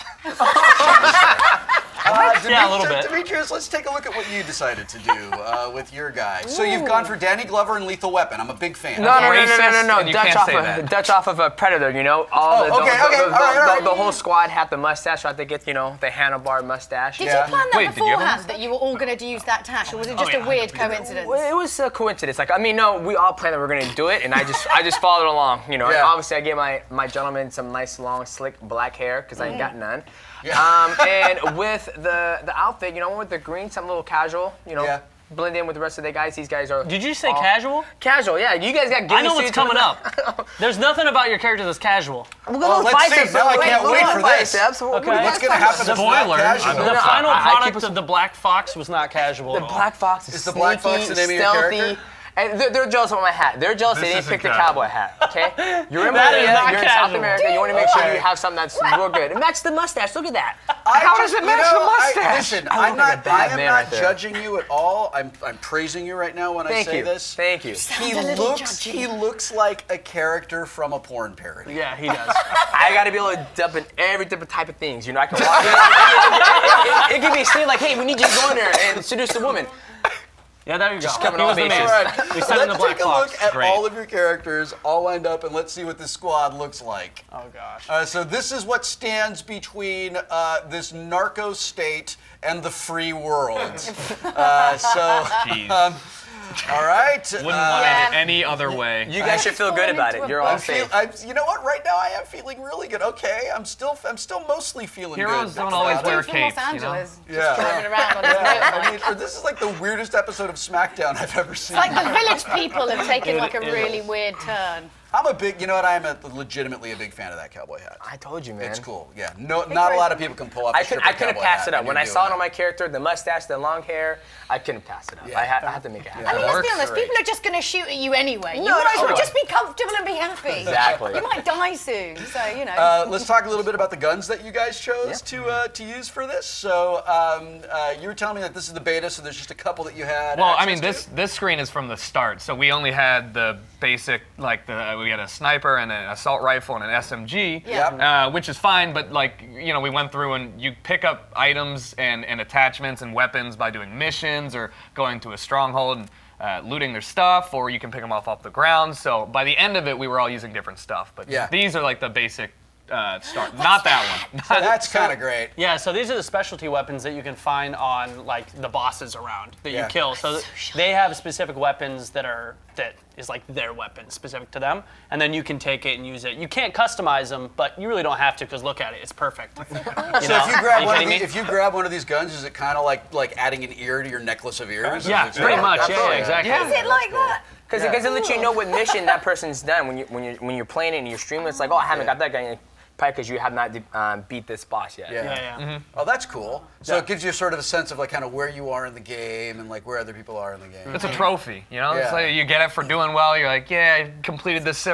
F: Yeah, a little bit.
D: Demetrius, let's take a look at what you decided to do with your guy. So you've gone for Danny Glover and Lethal Weapon. I'm a big fan.
O: No,
N: and you
O: Dutch
N: can't
O: off,
N: say that.
O: Dutch off of a Predator, you know? All
D: Oh, okay, all right.
O: the whole squad had the mustache, so I had to get, the handlebar mustache.
E: Did
D: Yeah.
E: you plan that
N: Wait, did you have a
E: beforehand, that you were all going to use that tash, or was it just a weird coincidence?
O: Well, it was a coincidence. Like, no, we all planned that we were gonna do it, and I just followed along, And
D: Yeah.
O: obviously, I gave my gentleman some nice, long, slick black hair because I ain't got none.
D: Yeah.
O: And with the outfit, went with the green, something a little casual,
D: Yeah.
O: blend in with the rest of the guys. These guys are.
F: Did you say
O: all
F: casual?
O: Casual, yeah. You guys got.
F: I know what's
O: suits
F: coming
O: on.
F: up. There's nothing about your character that's casual.
D: Well, let's see. Now I can't wait for this.
O: Absolutely.
F: Okay.
D: What's going to happen? That's not
F: Spoiler,
D: casual?
F: the final
O: I keep
F: product
O: us-
F: of the Black Fox was not casual
O: The
F: at all.
O: Black Fox is
D: Is the Black Fox
O: sneaky,
D: the name of your
O: stealthy,
D: character?
O: And they're jealous of my hat. They're jealous they
P: This
O: didn't pick
P: isn't
O: the
P: casual.
O: cowboy hat, okay? You're in
F: That is
O: Bolivia,
F: not
O: you're in South
F: casual.
O: America, you want to make sure
D: Okay.
O: you have something that's real good. It matches the mustache, look at that.
D: How
O: does it match the mustache?
D: Listen,
O: I
D: I'm
O: look like a
D: not.
O: bad
D: I am
O: man
D: not
O: right there.
D: judging you at all. I'm praising you right now when I
O: Thank
D: say
O: you,
D: this.
O: thank you.
D: He looks like a character from a porn parody.
F: Yeah, he does.
O: I gotta be able to dump in every different type of things, I can walk in, it can be a scene like, hey, we need you to go in there and seduce a woman.
F: Yeah, there you go.
O: coming
F: He
O: all
F: was the
O: bases.
F: man.
D: All right,
F: We sent him the
D: let's
F: Black
D: take a
F: Fox.
D: look at
F: Great.
D: all of your characters all lined up, and let's see what this squad looks like.
F: Oh gosh.
D: So this is what stands between this narco-state and the free world. All right.
N: Wouldn't want it any other way.
O: You guys should feel good about it. You're all safe.
D: You know what? Right now, I am feeling really good. Okay, I'm still mostly feeling
N: Heroes
D: good.
N: don't always wear
E: Dude from Los
N: capes,
E: Angeles,
D: Yeah.
E: just driving around on his motorbike.
D: Or this is like the weirdest episode of SmackDown I've ever seen.
E: Like the village people have taken like a really weird turn.
D: I'm a big, you know what? I'm legitimately a big fan of that cowboy hat.
O: I told you, man.
D: It's cool. Yeah, not a lot of people can pull off.
O: I couldn't pass it up. When I saw it on my character, the mustache, the long hair, I couldn't pass it up.
D: Yeah.
O: I had to make it happen.
E: I mean, let's be honest, people are just going to shoot at you anyway. You
O: No,
E: might as well
O: totally.
E: just be comfortable and be happy.
O: Exactly.
E: You might die soon, so, you know.
D: Let's talk a little bit about the guns that you guys chose to use for this. So you were telling me that this is the beta, so there's just a couple that you had.
N: Well, I mean, this screen is from the start, so we only had the basic, like we had a sniper and an assault rifle and an SMG, which is fine. But we went through and you pick up items and attachments and weapons by doing missions or going to a stronghold and looting their stuff, or you can pick them off the ground. So by the end of it, we were all using different stuff. But these are like the basic start. Not that one.
D: So that's kind of great.
F: Yeah, so these are the specialty weapons that you can find on like the bosses around that you kill. So they have specific weapons that is like their weapon specific to them, and then you can take it and use it. You can't customize them, but you really don't have to because look at it, it's perfect.
D: So if you grab one of these guns, is it kind of like adding an ear to your necklace of ears?
F: Yeah, pretty much. Yeah, exactly.
E: Is it like that?
O: Because it lets you know what mission that person's done when you're playing it and you're streaming. It's like, oh, I haven't got that guy. Probably because you have not beat this boss yet.
D: Yeah. Oh, that's cool. So it gives you sort of a sense of like kind of where you are in the game and like where other people are in the game.
N: It's a trophy, you know. It's like you get it for doing well. You're like, yeah, I completed this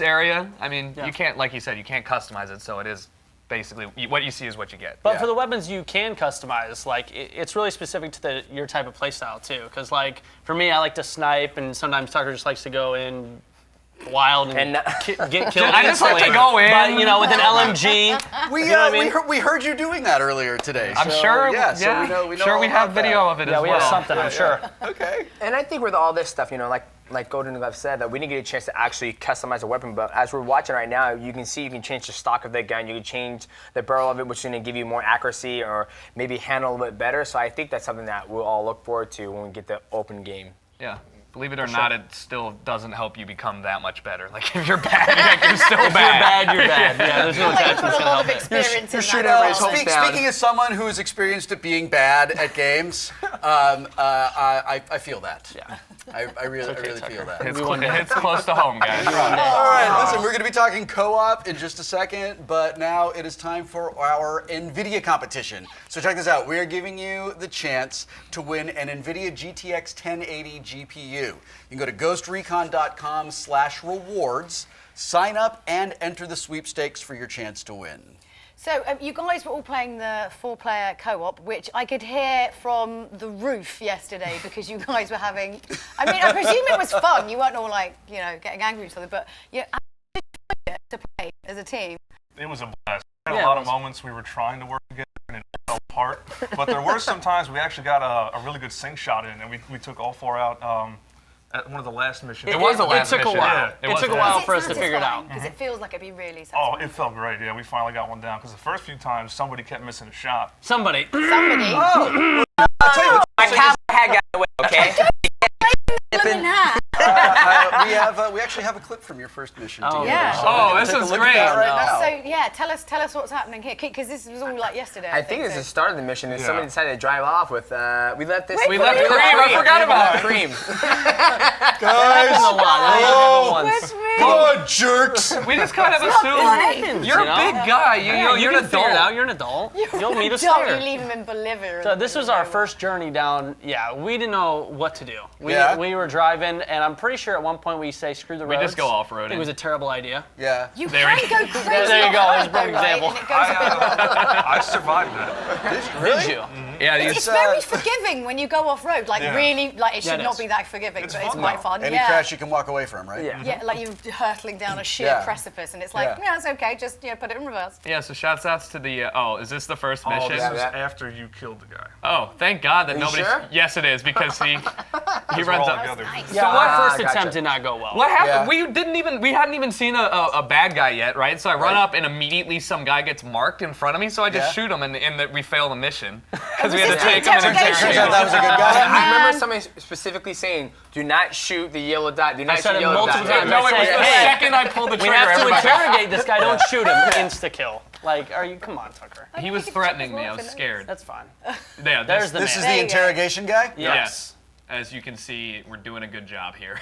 N: area. I mean, you can't, like you said, you can't customize it. So it is basically what you see is what you get.
F: But for the weapons you can customize, like it's really specific to your type of playstyle too. Because like for me, I like to snipe, and sometimes Tucker just likes to go in wild and get killed.
N: I just like to go in,
F: but with an LMG.
D: We heard you doing that earlier today.
N: I'm sure.
D: Yeah, so we know
N: sure,
D: all
N: we have
D: about
N: video
D: that.
N: of it as well.
F: Yeah, we have something. I'm sure.
D: Okay.
O: And I think with all this stuff, like Golden Glove said, that we didn't get a chance to actually customize a weapon, but as we're watching right now, you can see you can change the stock of the gun, you can change the barrel of it, which is going to give you more accuracy or maybe handle a little bit better. So I think that's something that we'll all look forward to when we get the open game.
N: Yeah. Believe it or not, it still doesn't help you become that much better. Like if you're bad, you're still bad.
F: You're bad. Yeah, there's no attachments gonna help it.
O: You're shooting everybody's hopes down.
D: Speaking as someone who's experienced at being bad at games, I feel that.
N: Yeah.
D: I really feel that.
N: It's close to home, guys.
D: All right, listen, we're going to be talking co-op in just a second, but now it is time for our NVIDIA competition. So check this out. We are giving you the chance to win an NVIDIA GTX 1080 GPU. You can go to ghostrecon.com/rewards, sign up, and enter the sweepstakes for your chance to win.
E: So you guys were all playing the 4-player co-op, which I could hear from the roof yesterday because you guys were having. I mean, I presume it was fun. You weren't all like, getting angry with each other, but how did you find it to play as a team?
P: It was a blast. We had a lot of moments we were trying to work together and it fell apart. But there were some times we actually got a really good sync shot in, and we took all four out. At one of the last missions.
N: It took a while.
P: Yeah,
N: It took a while for us to figure it out.
E: Because it feels like it'd be really
P: Oh,
E: satisfying.
P: it felt great. Yeah, we finally got one down. Because the first few times, somebody kept missing a shot.
F: Somebody.
D: Oh! I'll tell you what.
O: My cowboy hat got away, okay?
D: We actually have a clip from your first mission.
F: Oh,
D: together.
E: yeah.
D: So
N: Oh,
D: we're
N: this
D: gonna
N: is
D: take a look at
N: great.
D: that right now.
E: So yeah, tell us what's happening here, because this was all like yesterday.
O: I think it's
E: so.
O: the start of the mission, and somebody decided to drive off with. We left this.
E: We left Cream.
N: I forgot about
O: Cream.
D: Guys,
N: Come on, jerks. We just kind of assumed you're a big guy. You're an adult.
F: You're an adult. You'll meet us
E: Don't
F: there.
E: you leave him in Bolivia.
F: So this was our first journey down. Yeah, we didn't know what to do. We were driving, and I'm pretty sure at one point we say screw the roads.
N: We just go off-roading.
F: It was a terrible idea.
D: Yeah.
E: You
N: There
E: can
N: we
E: go crazy.
F: There you go.
E: off-road,
F: There's a perfect
E: though, right?
F: example.
E: And it goes a bit wrong.
P: I survived that.
F: Did you?
N: Yeah,
E: It's very forgiving when you go off-road. Like really, like it should
F: it
E: not
F: is.
E: be that forgiving,
P: It's
E: but it's
P: fun,
E: quite
P: though.
E: fun.
D: Any crash you can walk away from, right?
F: Yeah.
E: Yeah, like you're hurtling down a sheer precipice, and it's like,
D: Yeah.
E: it's okay, just put it in reverse.
N: Yeah, so shouts outs to the, is this the first
P: Oh,
N: mission?
P: this is after you killed the guy.
N: Oh, thank God that
O: you
N: nobody.
O: sure?
N: Yes, it is, because he
P: We're
N: runs
P: all
N: up.
P: together.
F: So our first
O: gotcha.
F: attempt did not go well.
N: What happened?
D: Yeah.
N: We hadn't even seen a bad guy yet, right? So I run up and immediately some guy gets marked in front of me, so I just shoot him and we fail the mission. Because we had to take him and
D: Turns out that was a good guy.
O: I remember somebody specifically saying, "Do not shoot the yellow dot. Do not
F: said
O: shoot
F: it
O: the yellow
F: multiple
O: dot."
F: times.
N: No, it was
F: Hey,
N: the
F: hey,
N: second I pulled the
F: We
N: trigger.
F: have to
N: everybody-
F: interrogate this guy. Don't shoot him. Insta kill. Like, come on, Tucker.
N: He was threatening me. I was scared.
F: That's fine.
N: Yeah,
F: There's the
D: This
F: man.
D: is
E: There
D: the
E: you go.
D: interrogation guy?
N: Yes. as you can see, we're doing a good job here.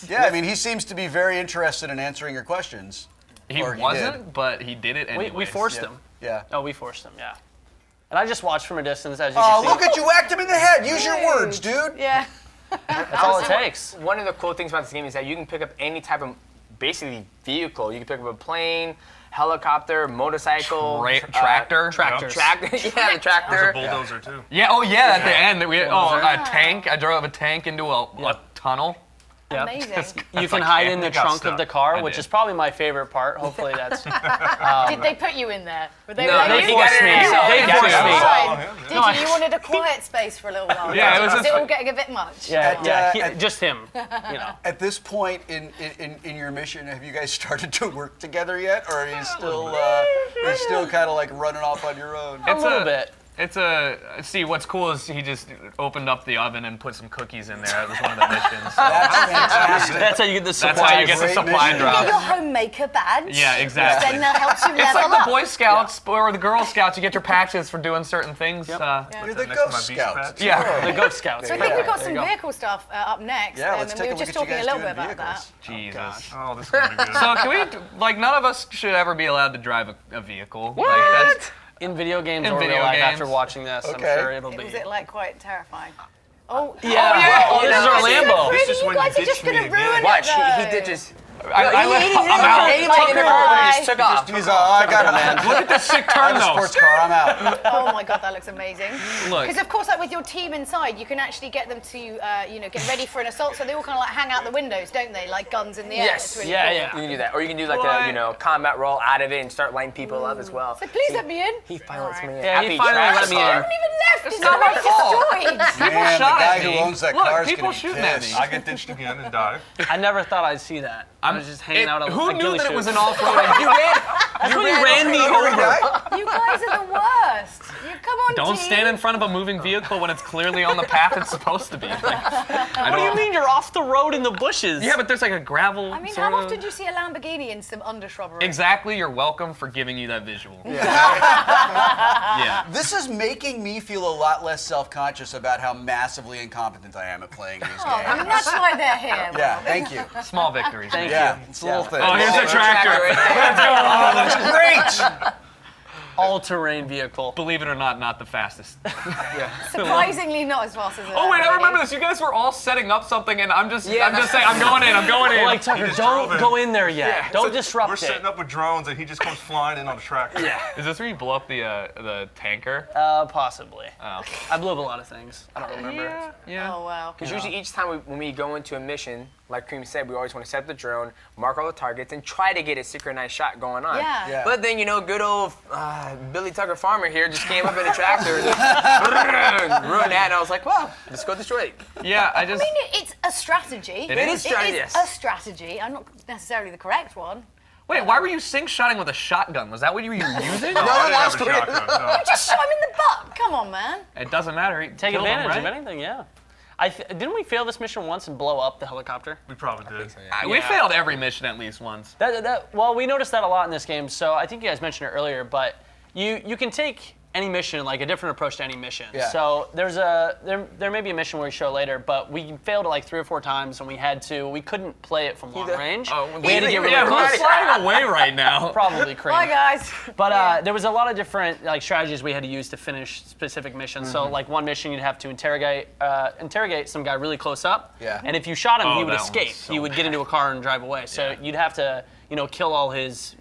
D: Yeah, I mean, he seems to be very interested in answering your questions.
N: He wasn't, but he did it anyway.
Q: We forced him.
D: Yeah.
Q: Oh, we forced him, yeah. And I just watched from a distance, as you can see.
D: Oh, look at you, whacked him in the head. Use your words, dude.
E: Yeah.
Q: That's all it takes.
O: One of the cool things about this game is that you can pick up any type of, basically, vehicle. You can pick up a plane, helicopter, motorcycle,
N: tractor.
O: Tractor. Yeah, the tractor.
P: There's a bulldozer too.
N: Yeah. Oh yeah. At the end, a tank. I drove a tank into a tunnel.
Q: Yep.
E: Amazing.
Q: You can hide in the trunk of the car, which is probably my favorite part. Hopefully that's...
E: Did they put you in there? Were they
Q: No, they forced me.
E: They
Q: forced
E: me. Did you? You wanted a quiet space for a little while.
N: Yeah, it was
E: Was it all getting a bit much?
Q: Yeah, just him.
D: At this point in your mission, have you guys started to work together yet, or are you still kind of like running off on your own?
Q: A little bit.
N: See, what's cool is he just opened up the oven and put some cookies in there. That was one of the missions.
D: That's fantastic.
Q: That's how you get the supply.
N: That's how you get the supply drop.
E: You get your homemaker badge.
N: Yeah, exactly.
E: Then that helps you
N: It's
E: level
N: like
E: up.
N: the Boy Scouts or the Girl Scouts. You get your patches for doing certain things.
D: You're the Ghost Scouts.
N: Yeah,
Q: the Ghost Scouts.
E: So I think we've got some vehicle stuff up next.
D: Yeah, let's
E: and
D: take
E: we
D: a
E: were
D: look
E: just
D: at you
E: talking a
D: guys
E: little
D: doing
E: bit about
D: vehicles.
E: that.
N: Jesus.
P: Oh, this is gonna be good.
N: So can we, none of us should ever be allowed to drive a vehicle.
Q: What?
N: Like, that's,
Q: in video games
N: in
Q: or
N: video
Q: real life,
N: games.
Q: after watching this, I'm sure it'll be.
E: Was it like quite terrifying? Oh,
Q: Yeah. Oh, this is our Lambo.
P: This is
E: You
P: when
E: guys
P: you
E: are just
P: ditched me
E: going to ruin
P: again.
E: it.
O: Watch,
E: though.
O: he did just...
N: I'm out.
O: He like in the car, he just took off.
D: He's I got it.
N: Look at this sick
D: I
N: turn
D: have a
N: though.
D: sports car. I'm out.
E: Oh my god, that looks amazing.
N: Look.
E: Because of course, like with your team inside, you can actually get them to, get ready for an assault. So they all kind of like hang out the windows, don't they? Like guns in the air.
O: Yes.
E: It's really
O: You
E: cool.
O: can do that, or you can do like a combat roll out of it and start lighting people up as well.
E: So please let me in.
O: He finally lets me in.
Q: Yeah, he finally let me
E: I
Q: in.
E: haven't even left. It's
N: not my fault.
E: destroyed.
D: Man,
N: shot
D: the guy
N: at
D: who
N: me.
D: owns that
N: Look,
D: car is
N: people
D: gonna be
N: shooting at me.
D: pissed.
P: I get ditched again and die.
Q: I never thought I'd see that. I was just hanging out on
N: Who
Q: a
N: knew
Q: ghillie
N: that it
Q: suit.
N: was an off-roading?
Q: That's when he ran me over.
E: You guys are the worst. You come on,
N: Don't
E: team.
N: stand in front of a moving vehicle when it's clearly on the path it's supposed to be. Like,
Q: What do you mean you're off the road in the bushes?
N: yeah, but there's like a gravel.
E: I mean,
N: sort
E: how
N: of-
E: often do you see a Lamborghini in some undershrubbery?
N: Exactly. You're welcome for giving you that visual. Yeah.
D: This is making me feel a lot less self-conscious about how massively incompetent I am at playing these
E: Oh, I
D: games.
E: mean, that's why they're here.
D: Yeah, thank you.
N: Small victories.
Q: Thank
D: Yeah,
Q: you.
D: it's a little thing.
N: Oh, here's a tractor.
D: Oh, that's great.
Q: All-terrain vehicle.
N: Believe it or not the fastest.
E: Surprisingly not as fast as
N: Oh wait, I remember this. You guys were all setting up something, and I'm just saying, I'm going in.
Q: Like Tucker, don't go in there yet.
P: Yeah.
Q: Don't
P: So
Q: disrupt
P: We're
Q: it.
P: setting up with drones, and he just comes flying in on the tractor.
Q: Yeah.
N: Is this where you blow up the tanker?
Q: Possibly.
N: Oh.
Q: I blew up a lot of things. I don't remember.
N: Yeah.
E: Oh, wow.
O: Because usually each time when we go into a mission, like Cream said, we always want to set up the drone, mark all the targets, and try to get a synchronized shot going on.
E: Yeah.
O: But then, good old Billy Tucker Farmer here just came up in a tractor and just ruined that, and I was like, well, let's go destroy it.
N: Yeah,
E: I mean, it's a strategy.
N: It is
O: strategy,
E: It is
O: yes.
E: a strategy. I'm not necessarily the correct one.
N: Wait, why were you sing-shotting with a shotgun? Was that what you were using?
P: No, I didn't have a shotgun. No.
E: You just shot him in the butt. Come on, man.
N: It doesn't matter.
Q: Take
N: Killed him,
Q: advantage of
N: right?
Q: anything, yeah. Didn't we fail this mission once and blow up the helicopter?
P: We probably did.
N: We failed every mission at least once.
Q: Well, we noticed that a lot in this game, so I think you guys mentioned it earlier, but you can take any mission, like a different approach to any mission.
D: Yeah.
Q: So there may be a mission where we show later, but we failed it like 3 or 4 times, and we couldn't play it from long range. We had to get really close.
N: Who's flying away right now?
Q: Probably Cream.
E: Bye, guys.
Q: But there was a lot of different strategies we had to use to finish specific missions. So like one mission, you'd have to interrogate some guy really close up.
D: Yeah.
Q: And if you shot him,
N: Oh,
Q: he would
N: that
Q: escape.
N: one's so
Q: He would get into a car and drive away. So you'd have to kill all his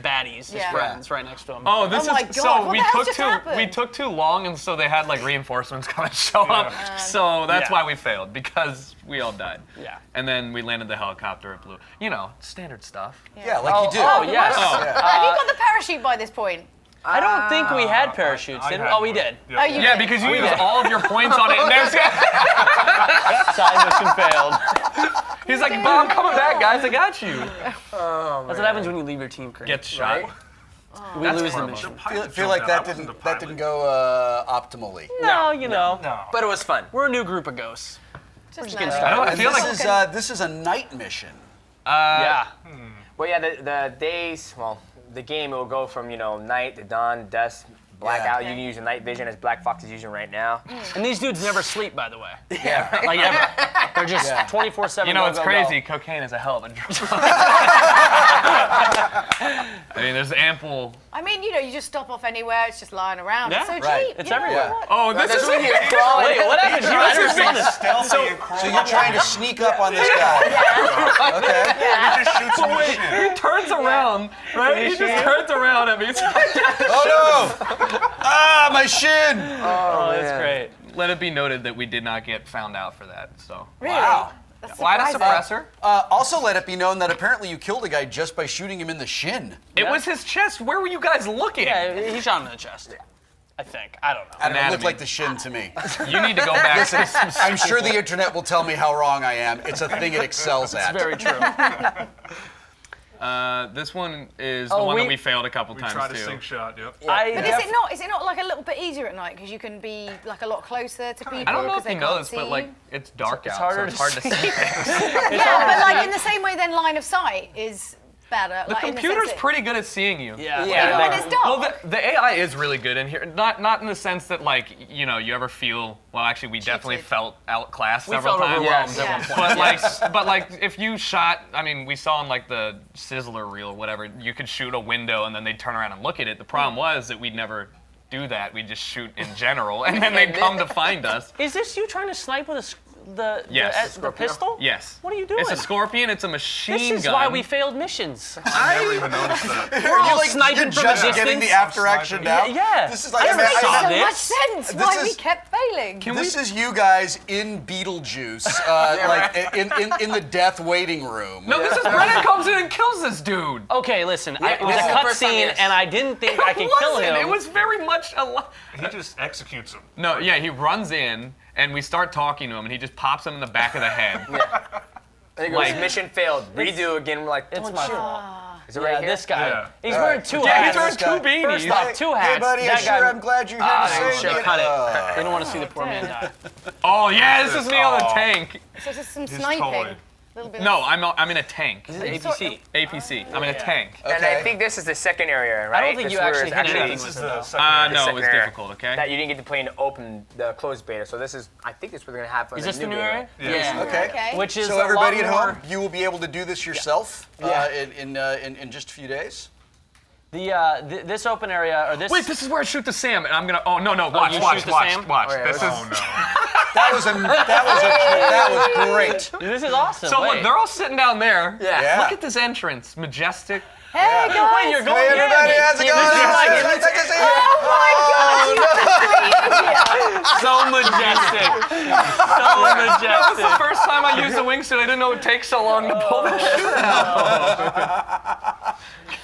Q: baddies, his
E: Yeah.
Q: friends right next to him.
N: Oh, this
E: Oh my
N: is
E: God,
N: so
E: what
N: we
E: the hell
N: took
E: just
N: too
E: happened?
N: long, and so they had like reinforcements come and show up. So that's why we failed, because we all died.
Q: Yeah.
N: And then we landed the helicopter. It blew. Standard stuff.
D: Yeah, like you do.
Q: Oh, yes.
E: Have you got the parachute by this point?
Q: I don't think we had parachutes.
P: I
Q: didn't
P: had
Q: we? Oh, we
P: one.
Q: did.
P: Yeah.
E: Oh, you
N: Yeah,
E: did.
N: because you used all of your points on it. And there's
Q: Side mission failed.
N: he's like, "Bob, I'm coming back, guys. I got you."
Q: That's what happens when you leave your team, Cream.
N: Gets shot.
Q: We lose the mission.
D: Feel like that didn't go optimally.
Q: No,
P: No.
O: But it was fun.
Q: We're a new group of ghosts.
E: Just
Q: getting
E: no.
Q: started.
N: I
D: And
N: feel
D: this
N: like
D: is this is a night mission.
Q: Yeah.
O: Well, yeah, the days, the game will go from, night to dawn, dusk, blackout. You can use your night vision as Black Fox is using right now.
Q: And these dudes never sleep, by the way.
O: Yeah.
Q: Like ever. They're just 24/7.
N: You know, it's
Q: go,
N: crazy.
Q: Go.
N: Cocaine is a hell of a drug. I mean, there's ample.
E: I mean, you know, you just stop off anywhere. It's just lying around.
N: Yeah,
E: it's so
N: right.
E: cheap.
Q: It's
E: you know,
Q: everywhere.
E: what?
N: Oh, this is
O: Wait, what happened? You
N: This is
O: understand
D: So you're trying to sneak up on this guy. Okay.
P: He just shoots him in the
N: Wait,
P: shin.
N: he turns around, right? He just turns around at me.
D: Oh no! Ah, my shin!
Q: Oh, that's
O: man.
Q: great.
N: Let it be noted that we did not get found out for that. So.
E: Really?
D: Wow.
E: That's
N: Why a
E: surprising.
N: suppressor?
D: Also, let it be known that apparently you killed a guy just by shooting him in the shin.
N: It was his chest. Where were you guys looking?
Q: Yeah, he shot him in the chest. I think. I don't know.
D: I don't know, it looked
N: Anatomy.
D: like the shin to me.
N: You need to go back to some
D: I'm sure the internet will tell me how wrong I am. It's a thing it excels at.
Q: It's very true.
N: This one is the one that we failed a couple
P: We
N: times
P: tried a
N: too.
P: sink shot, yep.
E: But is it not like a little bit easier at night because you can be like a lot closer to people?
N: I don't know if
E: they
N: you know
E: can't
N: this,
E: see
N: but like
E: you?
N: it's dark
Q: It's
N: out,
Q: harder
N: so it's
Q: to
N: hard to see things.
E: Yeah, but like in the same way, then line of sight is better.
N: The
E: like, in
N: computer's
E: sense
N: pretty good at seeing you.
Q: Yeah.
E: Even when it's dark.
N: Well, the AI is really good in here. Not in the sense that like you ever feel. Well, actually, we definitely felt outclassed
Q: We
N: several
Q: felt
N: times.
Q: overwhelmed
E: Yeah.
Q: at one point.
N: But like if you shot, I mean, we saw in like the Sizzler reel or whatever, you could shoot a window and then they'd turn around and look at it. The problem was that we'd never do that. We'd just shoot in general, and then they'd come to find us.
Q: Is this you trying to snipe with the
N: Yes.
Q: the pistol?
N: Yes.
Q: What are you doing?
N: It's a Scorpion. It's a machine gun.
Q: This is why we failed missions.
P: I never even noticed that.
Q: We're all
D: You're
Q: sniping from a
D: just getting
Q: distance.
D: the after action now.
Q: Yeah.
D: This is
E: That
D: like
E: makes
Q: saw
E: so
Q: this.
E: much sense.
D: This
E: Why we
D: is-
E: kept failing.
D: This is you guys in Beetlejuice, like in the death waiting room.
N: No, this is Brennan comes in and kills this dude.
Q: Okay, listen.
O: Yeah,
Q: it was
O: this is
Q: a
O: the first time,
Q: cutscene,
O: yes.
Q: and I didn't think I could kill him.
N: It was very much a
P: He just executes him.
N: No, yeah, he runs in and we start talking to him and he just pops him in the back of the head.
O: And he goes,
N: Like-
O: mission failed. Redo again. We're like,
Q: It's
O: don't
Q: my
O: shoot.
Q: fault.
O: Is it right here?
Q: This guy.
P: Yeah.
Q: He's
D: All
Q: wearing
D: right.
Q: two
N: Yeah,
Q: hats.
N: he's wearing two beanies.
Q: First off, two hats.
D: Hey, buddy,
Q: That
D: sure,
Q: guy-
D: I'm glad you're here
Q: Ah,
D: to
Q: they
D: save
Q: should
D: me.
Q: cut it. They don't want to see the poor man die.
N: Oh yeah, this is me on the tank.
E: So just some
P: His
E: sniping.
P: toy.
E: Little bit
N: No, I'm in a tank.
Q: This is APC.
N: APC. I'm in a tank.
O: And I think this is the second area, right?
Q: I don't think
O: This
Q: you
O: is where
Q: actually
O: it's
Q: hit anything
P: This
Q: with
P: is
Q: it,
P: the
Q: though.
P: second
N: No,
P: area.
N: it was
O: second area.
N: difficult. Okay.
O: That you didn't get to play in the closed beta. So this is, I think this is what we're gonna have for
Q: Is
O: the
Q: this the new
O: beta.
Q: area?
P: Yeah.
D: Okay.
Q: Which is
D: So
Q: a
D: everybody
Q: lot
D: at
Q: more-
D: home, you will be able to do this yourself in just a few days.
Q: This open area or this.
N: Wait, this is where I shoot the Sam, and I'm gonna. Oh no, watch,
Q: you
N: watch,
Q: shoot the
N: watch,
Q: Sam?
N: watch.
O: Oh, yeah,
N: This is.
P: Oh no.
D: That was great.
Q: This is awesome.
N: So
Q: Wait.
N: look, they're all sitting down there.
O: Yeah.
N: Look at this entrance, majestic.
E: Hey guys!
Q: Wait, you're going
D: Hey, everybody,
Q: in.
D: how's it
Q: Yeah,
D: going?
Q: this is like-
D: Nice to see you.
Q: so majestic. So
N: That was the
Q: majestic.
N: first time I used the wingsuit. I didn't know it takes so long to pull the chute out.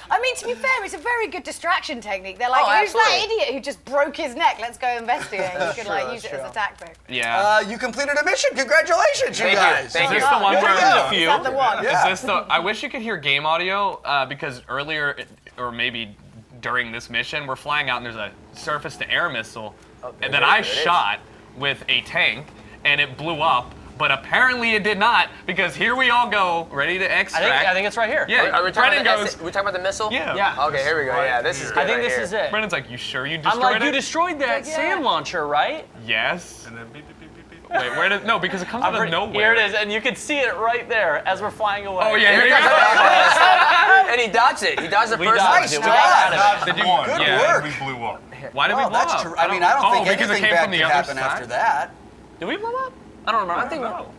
E: I mean, to be fair, it's a very good distraction technique. They're like, who's that
O: absolutely.
E: idiot who just broke his neck? Let's go investigate. You could like use it as a tactic.
N: Yeah.
D: You completed a mission. Congratulations, you
O: Thank you.
D: guys.
O: Thank
N: Is
O: you.
N: this the one
D: There
N: where
D: you
N: there's
D: go.
N: a few?
E: Is that the one?
D: Yeah.
N: Is this the? I wish you could hear game audio because earlier, or maybe during this mission, we're flying out and there's a surface-to-air missile and that I shot with a tank and it blew up. But apparently it did not, because here we all go, ready to extract.
Q: I think it's right here.
N: Yeah,
O: Are we talking
N: Brennan
O: about
N: goes.
O: we're talking about the missile?
N: Yeah.
Q: Yeah.
O: Okay, here we go. Yeah, this is good.
Q: I think
O: right
Q: this
O: here.
Q: is it.
N: Brennan's like, you sure you
Q: I'm
N: destroyed
Q: like,
N: it?
Q: you destroyed that
E: Yeah.
Q: SAM launcher, right?
N: Yes.
P: And then beep, beep, beep, beep, beep.
N: Wait, where did? No, because it comes out of nowhere.
Q: Here it is, and you can see it right there as we're flying away.
N: Oh yeah, here you go.
O: And he dodged it. He dodged the
Q: We
O: first
Q: dodged
O: one.
Q: it. We got out of it.
P: Dodged
N: Did you-
P: one.
N: Good
P: and
D: work.
P: We blew up.
N: Why did we
D: Oh,
N: blow
D: that's
N: up?
D: true. I mean, I don't think
N: because it
D: anything
N: came
D: bad
N: from the
D: could
N: other
D: happen
N: side?
D: after that.
Q: Did we blow up? I don't remember.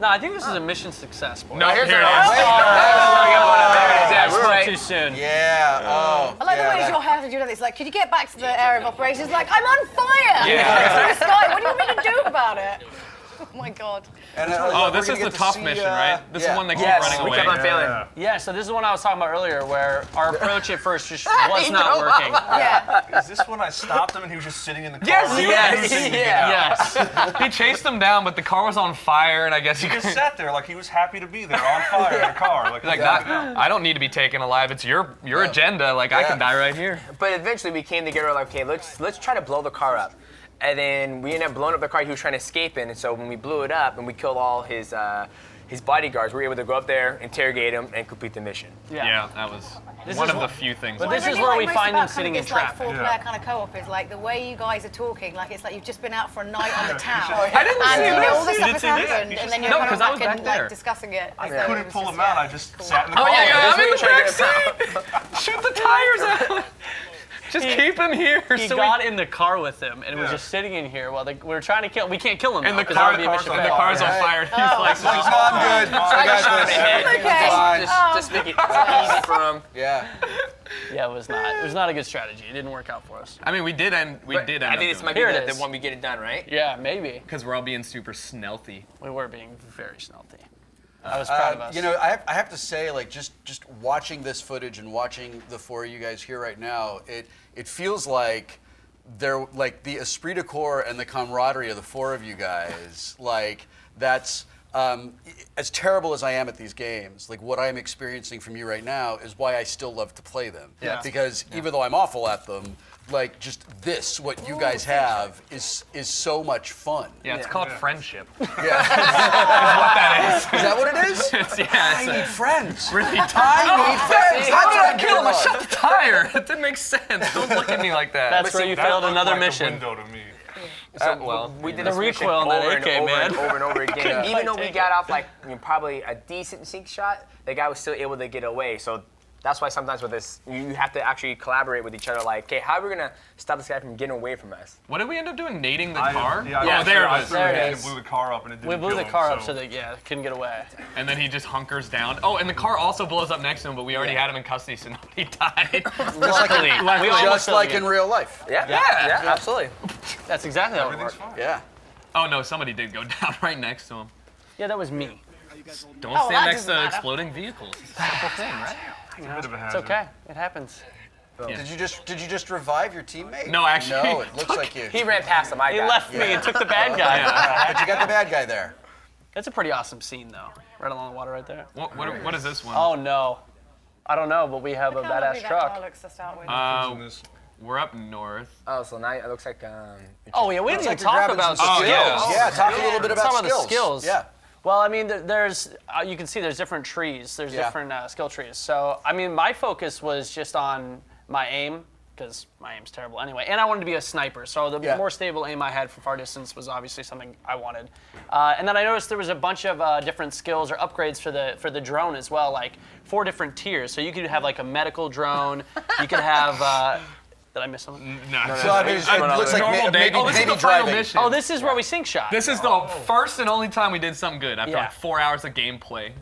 Q: I think this is a mission success. Boy.
N: No, here it
O: Here's
N: is.
O: our
D: Wait.
O: There it is. Yeah,
Q: I
O: we're
Q: spoke
O: right.
Q: too soon.
D: Yeah. Oh.
E: I like the
D: yeah,
E: way
D: that-
E: your house you know this. Like, could you get back to the area of operations? Like, I'm on fire.
N: Yeah.
E: It's the sky. What do you want me to do about it? Oh my god.
D: And,
N: Oh,
D: we're
N: this
D: gonna
N: is the
D: get to
N: tough
D: see,
N: mission, right? This is
D: yeah.
N: one they keep
O: Yes,
N: running
O: we
N: away.
O: kept on failing.
P: Yeah.
Q: Yeah, so this is one I was talking about earlier, where our approach at first just was not working.
E: Yeah.
P: Is this when I stopped him and he was just sitting in the car?
N: Yes,
P: refusing to get out?
Q: Yes.
N: He chased them down, but the car was on fire, and I guess
P: He just sat there like he was happy to be there on fire in a car. Like,
N: like I don't need to be taken alive. It's your agenda. Like I can die right here.
O: But eventually we came together like, okay, let's try to blow the car up. And then we ended up blowing up the car he was trying to escape in. And so when we blew it up and we killed all his his bodyguards were able to go up there, interrogate him, and complete the mission.
N: Yeah, that was one of the few things.
Q: But
E: What I
Q: this
E: really
Q: is where
E: like
Q: we
E: most
Q: find
E: about
Q: them sitting in
E: this, like,
Q: traffic.
E: four-player kind of co-op is like the way you guys are talking. Like it's like you've just been out for a night on the town.
N: I didn't
E: and
N: see this.
E: all this
N: You
E: stuff has
N: didn't see this?
E: happened, and then you're
N: No,
E: kind
N: 'cause
E: of
N: I was
E: back
N: back
E: and
N: there.
E: like discussing it.
P: I couldn't pull him out. I just sat in the
N: Oh
P: car.
N: yeah, I'm in the
O: trying
N: back
O: to get
N: seat. Shoot the tires out. Just keep him here.
Q: He
N: so
Q: got in the car with him and was just sitting in here while we were trying to kill him. We can't kill him.
N: And
Q: though,
N: the
Q: 'cause that would
N: car,
Q: be a mission
N: and the
Q: fail.
N: car's on fire. He's like,
D: No, I'm good. I got this.
E: Okay.
O: Just make it easy for him.
D: Yeah.
Q: Yeah, it was not. It was not a good strategy. It didn't work out for us.
N: I mean, we did end.
O: I think this might be
Q: Here it
O: the
Q: is.
O: one we get it done, right?
Q: Yeah, maybe.
N: Because we're all being super stealthy.
Q: We were being very stealthy. I was proud of us.
D: You know, I have to say, like, just watching this footage and watching the four of you guys here right now, it feels like they're like the esprit de corps and the camaraderie of the four of you guys. Like, that's as terrible as I am at these games. Like, what I'm experiencing from you right now is why I still love to play them.
N: Yeah.
D: Because even though I'm awful at them, like, just this, what you guys have, is so much fun.
N: Yeah, it's called friendship.
D: Yeah.
N: Is what that is.
D: Is that what it is?
N: I
D: need friends.
N: Really
D: I need friends.
N: How did I
D: That's
N: kill him? I
D: what
N: shot the tire. That didn't make sense. Don't look at me like that.
Q: That's where you failed another mission.
P: Window to me.
O: So we did
Q: The
O: this mission
Q: recoil on that
O: over and
Q: AK,
O: over
Q: man.
O: and over and over again.
Q: Couldn't
O: Even
Q: quite
O: though we
Q: take
O: got
Q: it.
O: off like probably a decent sync shot, the guy was still able to get away. So that's why sometimes with this, you have to actually collaborate with each other. Like, okay, how are we gonna stop this guy from getting away from us?
N: What did we end up doing? Nading the car?
P: Yeah,
N: oh, there it is.
Q: There it
P: and
Q: is.
P: blew the car up and it didn't
Q: We blew
P: kill
Q: the
P: him,
Q: car up so that couldn't get away.
N: And then he just hunkers down. Oh, and the car also blows up next to him, but we already had him in custody, so nobody died.
Q: Luckily, we almost
D: Just
Q: killed
D: like
Q: him.
D: in real life.
O: Yeah, absolutely.
Q: That's exactly how it worked.
D: Yeah.
N: Oh no, somebody did go down right next to him.
Q: Yeah, that was me.
N: Don't
E: Oh,
N: stand
E: that
N: next
E: doesn't
N: to
E: matter.
N: exploding vehicles. It's a simple thing, right?
Q: You know,
P: bit of a
Q: it's
P: hazard.
Q: okay. It happens.
D: Did you just revive your teammate?
N: No, actually,
D: No, it looks like you.
O: He ran past him. I
Q: He
O: got
Q: left
O: him.
Q: me and took the bad guy.
D: But you got the bad guy there.
Q: That's a pretty awesome scene, though. Right along the water, right there.
N: What is this one?
Q: Oh no, I don't know, but we have a
E: Look how lovely
Q: badass
E: that car
Q: truck.
E: looks to start with.
N: We're up north.
O: Oh, so now it looks like.
Q: Oh yeah, we didn't even
D: Like you're
Q: talk
D: grabbing
Q: about
D: some skills.
Q: skills.
D: Yeah, talk a little bit about
Q: Some of the skills.
D: Yeah.
Q: Well, I mean, there's you can see there's different trees. There's
D: Yeah.
Q: different skill trees. So I mean, my focus was just on my aim because my aim's terrible anyway, and I wanted to be a sniper. So the more stable aim I had from far distance was obviously something I wanted. And then I noticed there was a bunch of different skills or upgrades for the drone as well, like 4 different tiers. So you could have like a medical drone. You could have. Did I miss something?
N: No.
D: So I mean, it looks like
N: Normal day.
D: maybe,
N: Oh, this is
D: maybe
N: the final
D: driving.
N: mission.
Q: Oh, this is where we sync shot.
N: This is the first and only time we did something good after
Q: Yeah.
N: like 4 hours of gameplay.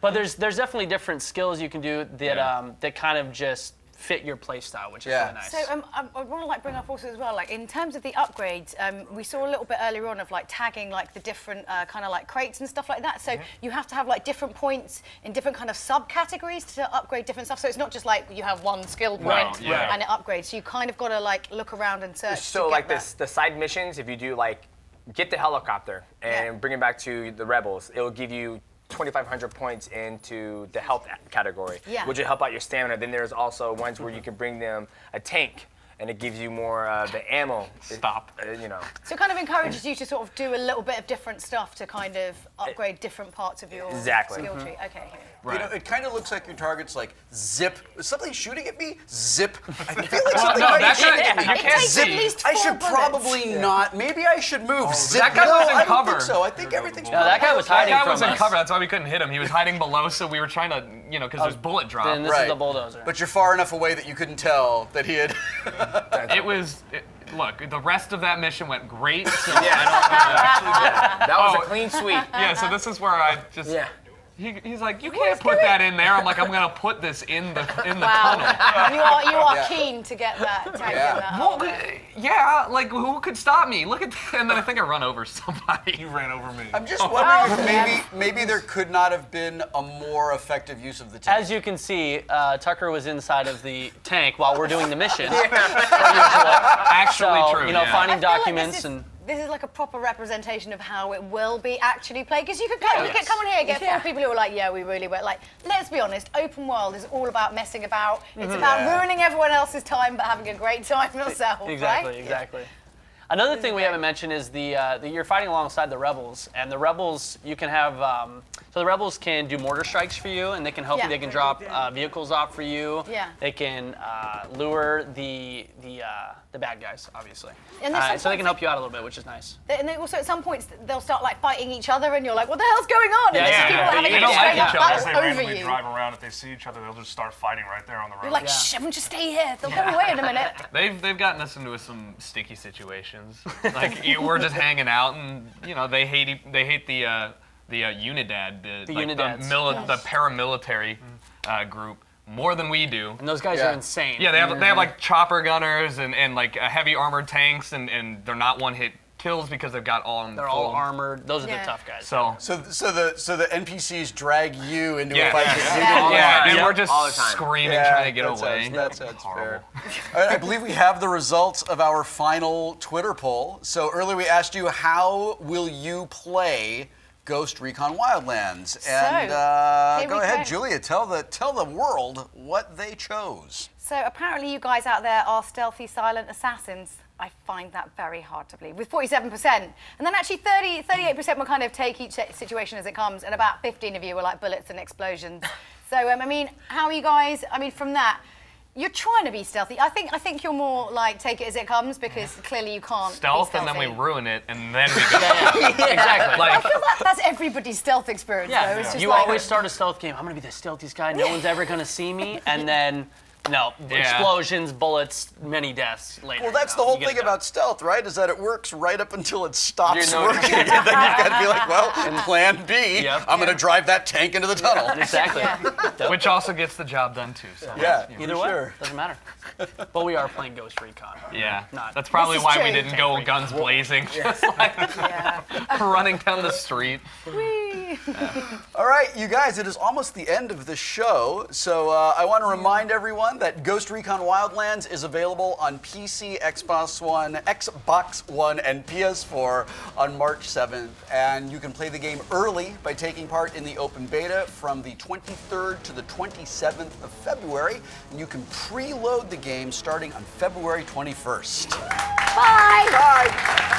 Q: But there's definitely different skills you can do that that kind of just fit your play style, which is really nice.
E: So I want to like bring up also as well, like in terms of the upgrades, we saw a little bit earlier on of like tagging like the different kind of like crates and stuff like that. So you have to have like different points in different kind of subcategories to upgrade different stuff. So it's not just like you have one skill point and it upgrades. So you kind of got to like look around and search.
O: So like the side missions, if you do like get the helicopter and bring it back to the rebels, it will give you 2,500 points into the health category, which will help out your stamina. Then there's also ones where you can bring them a tank, and it gives you more the ammo.
N: Stop.
O: You know.
E: So it kind of encourages you to sort of do a little bit of different stuff to kind of upgrade different parts of your skill tree. Okay.
D: You know, it kind of looks like your target's like zip. Is something shooting at me? Zip. I feel like something might be shooting at me.
N: You can't
E: takes
N: see.
E: at least
D: I
E: 4
D: should
E: bullets.
D: probably not. Maybe I should move. Zip.
N: That guy
D: No,
N: was in
D: I don't
N: cover.
D: think so. I think everything's.
Q: No, that guy was hiding
N: That guy
Q: from
N: was in
Q: us.
N: cover. That's why we couldn't hit him. He was hiding below, so we were trying to, because there's bullet drop.
Q: Then this is the bulldozer.
D: But you're far enough away that you couldn't tell that he had.
N: Look, the rest of that mission went great. So
O: That was a clean sweep.
N: Yeah, so this is where I just. He's like, you can't put that in there. I'm like, I'm gonna put this in the tunnel.
E: You are keen to get that tag in that.
N: Well, like who could stop me? Look at that. And then I think I run over somebody.
P: You ran over me.
D: I'm just wondering if maybe there could not have been a more effective use of the tank.
Q: As you can see, Tucker was inside of the tank while we're doing the mission.
N: Actually true.
Q: Finding documents and.
E: This is like a proper representation of how it will be actually played. Because you could come in here and get 4 people who are like, yeah, we really were. Like, let's be honest, open world is all about messing about. It's about ruining everyone else's time but having a great time yourself,
Q: Exactly,
E: right?
Q: exactly. Another thing we haven't mentioned is you're fighting alongside the rebels, and the rebels you can have. So the rebels can do mortar strikes for you, and they can help you. They can drop vehicles off for you.
E: Yeah.
Q: They can lure the bad guys, obviously.
E: And
Q: so they can help you out a little bit, which is nice.
E: And they also, at some points, they'll start like fighting each other, and you're like, "What the hell's going on?" And there's people having
P: They
E: a
P: don't like
E: straight up
P: each other. As
E: battle
P: they
E: over
P: randomly
E: you.
P: drive around, if they see each other, they'll just start fighting right there on the road.
E: You're like, "Shh, everyone just stay here. They'll go away in a minute."
N: They've gotten us into some sticky situations. Like we're just hanging out, and they hate the Unidad, the paramilitary group more than we do.
Q: And those guys are insane.
N: Yeah, they have like chopper gunners and like heavy armored tanks, and they're not one-hit kills because they've got all.
Q: They're all armored. Those are the tough guys.
N: So
D: the NPCs drag you into a fight.
N: And we're just screaming trying to get away.
D: That sounds fair. All right, I believe we have the results of our final Twitter poll. So earlier we asked you, how will you play Ghost Recon Wildlands? And go ahead, Julia, tell the world what they chose.
E: So apparently you guys out there are stealthy, silent assassins. I find that very hard to believe, with 47%. And then actually 38% will kind of take each situation as it comes, and about 15 of you were like bullets and explosions. So, I mean, how are you guys, from that, you're trying to be stealthy. I think you're more like take it as it comes, because clearly you can't
N: stealth,
E: be
N: and then we ruin it, and then we go.
Q: Exactly.
E: I feel that's everybody's stealth experience, though. It's just
Q: you always start a stealth game. I'm going to be the stealthiest guy. No one's ever going to see me. And then, explosions, bullets, many deaths later.
D: Well, that's the whole thing about stealth, right? Is that it works right up until it stops working. And then you've got to be like, well, plan B, I'm going to drive that tank into the tunnel.
Q: Exactly.
N: Which also gets the job done, too. So.
Q: Either way, doesn't matter. But we are playing Ghost Recon.
N: Yeah, that's probably why we didn't go guns blazing, just like running down the street.
D: All right, you guys, it is almost the end of the show, so I want to remind everyone that Ghost Recon Wildlands is available on PC, Xbox One, and PS4 on March 7th, and you can play the game early by taking part in the open beta from the 23rd to the 27th of February, and you can preload the game starting on February 21st.
E: Bye!
D: Bye!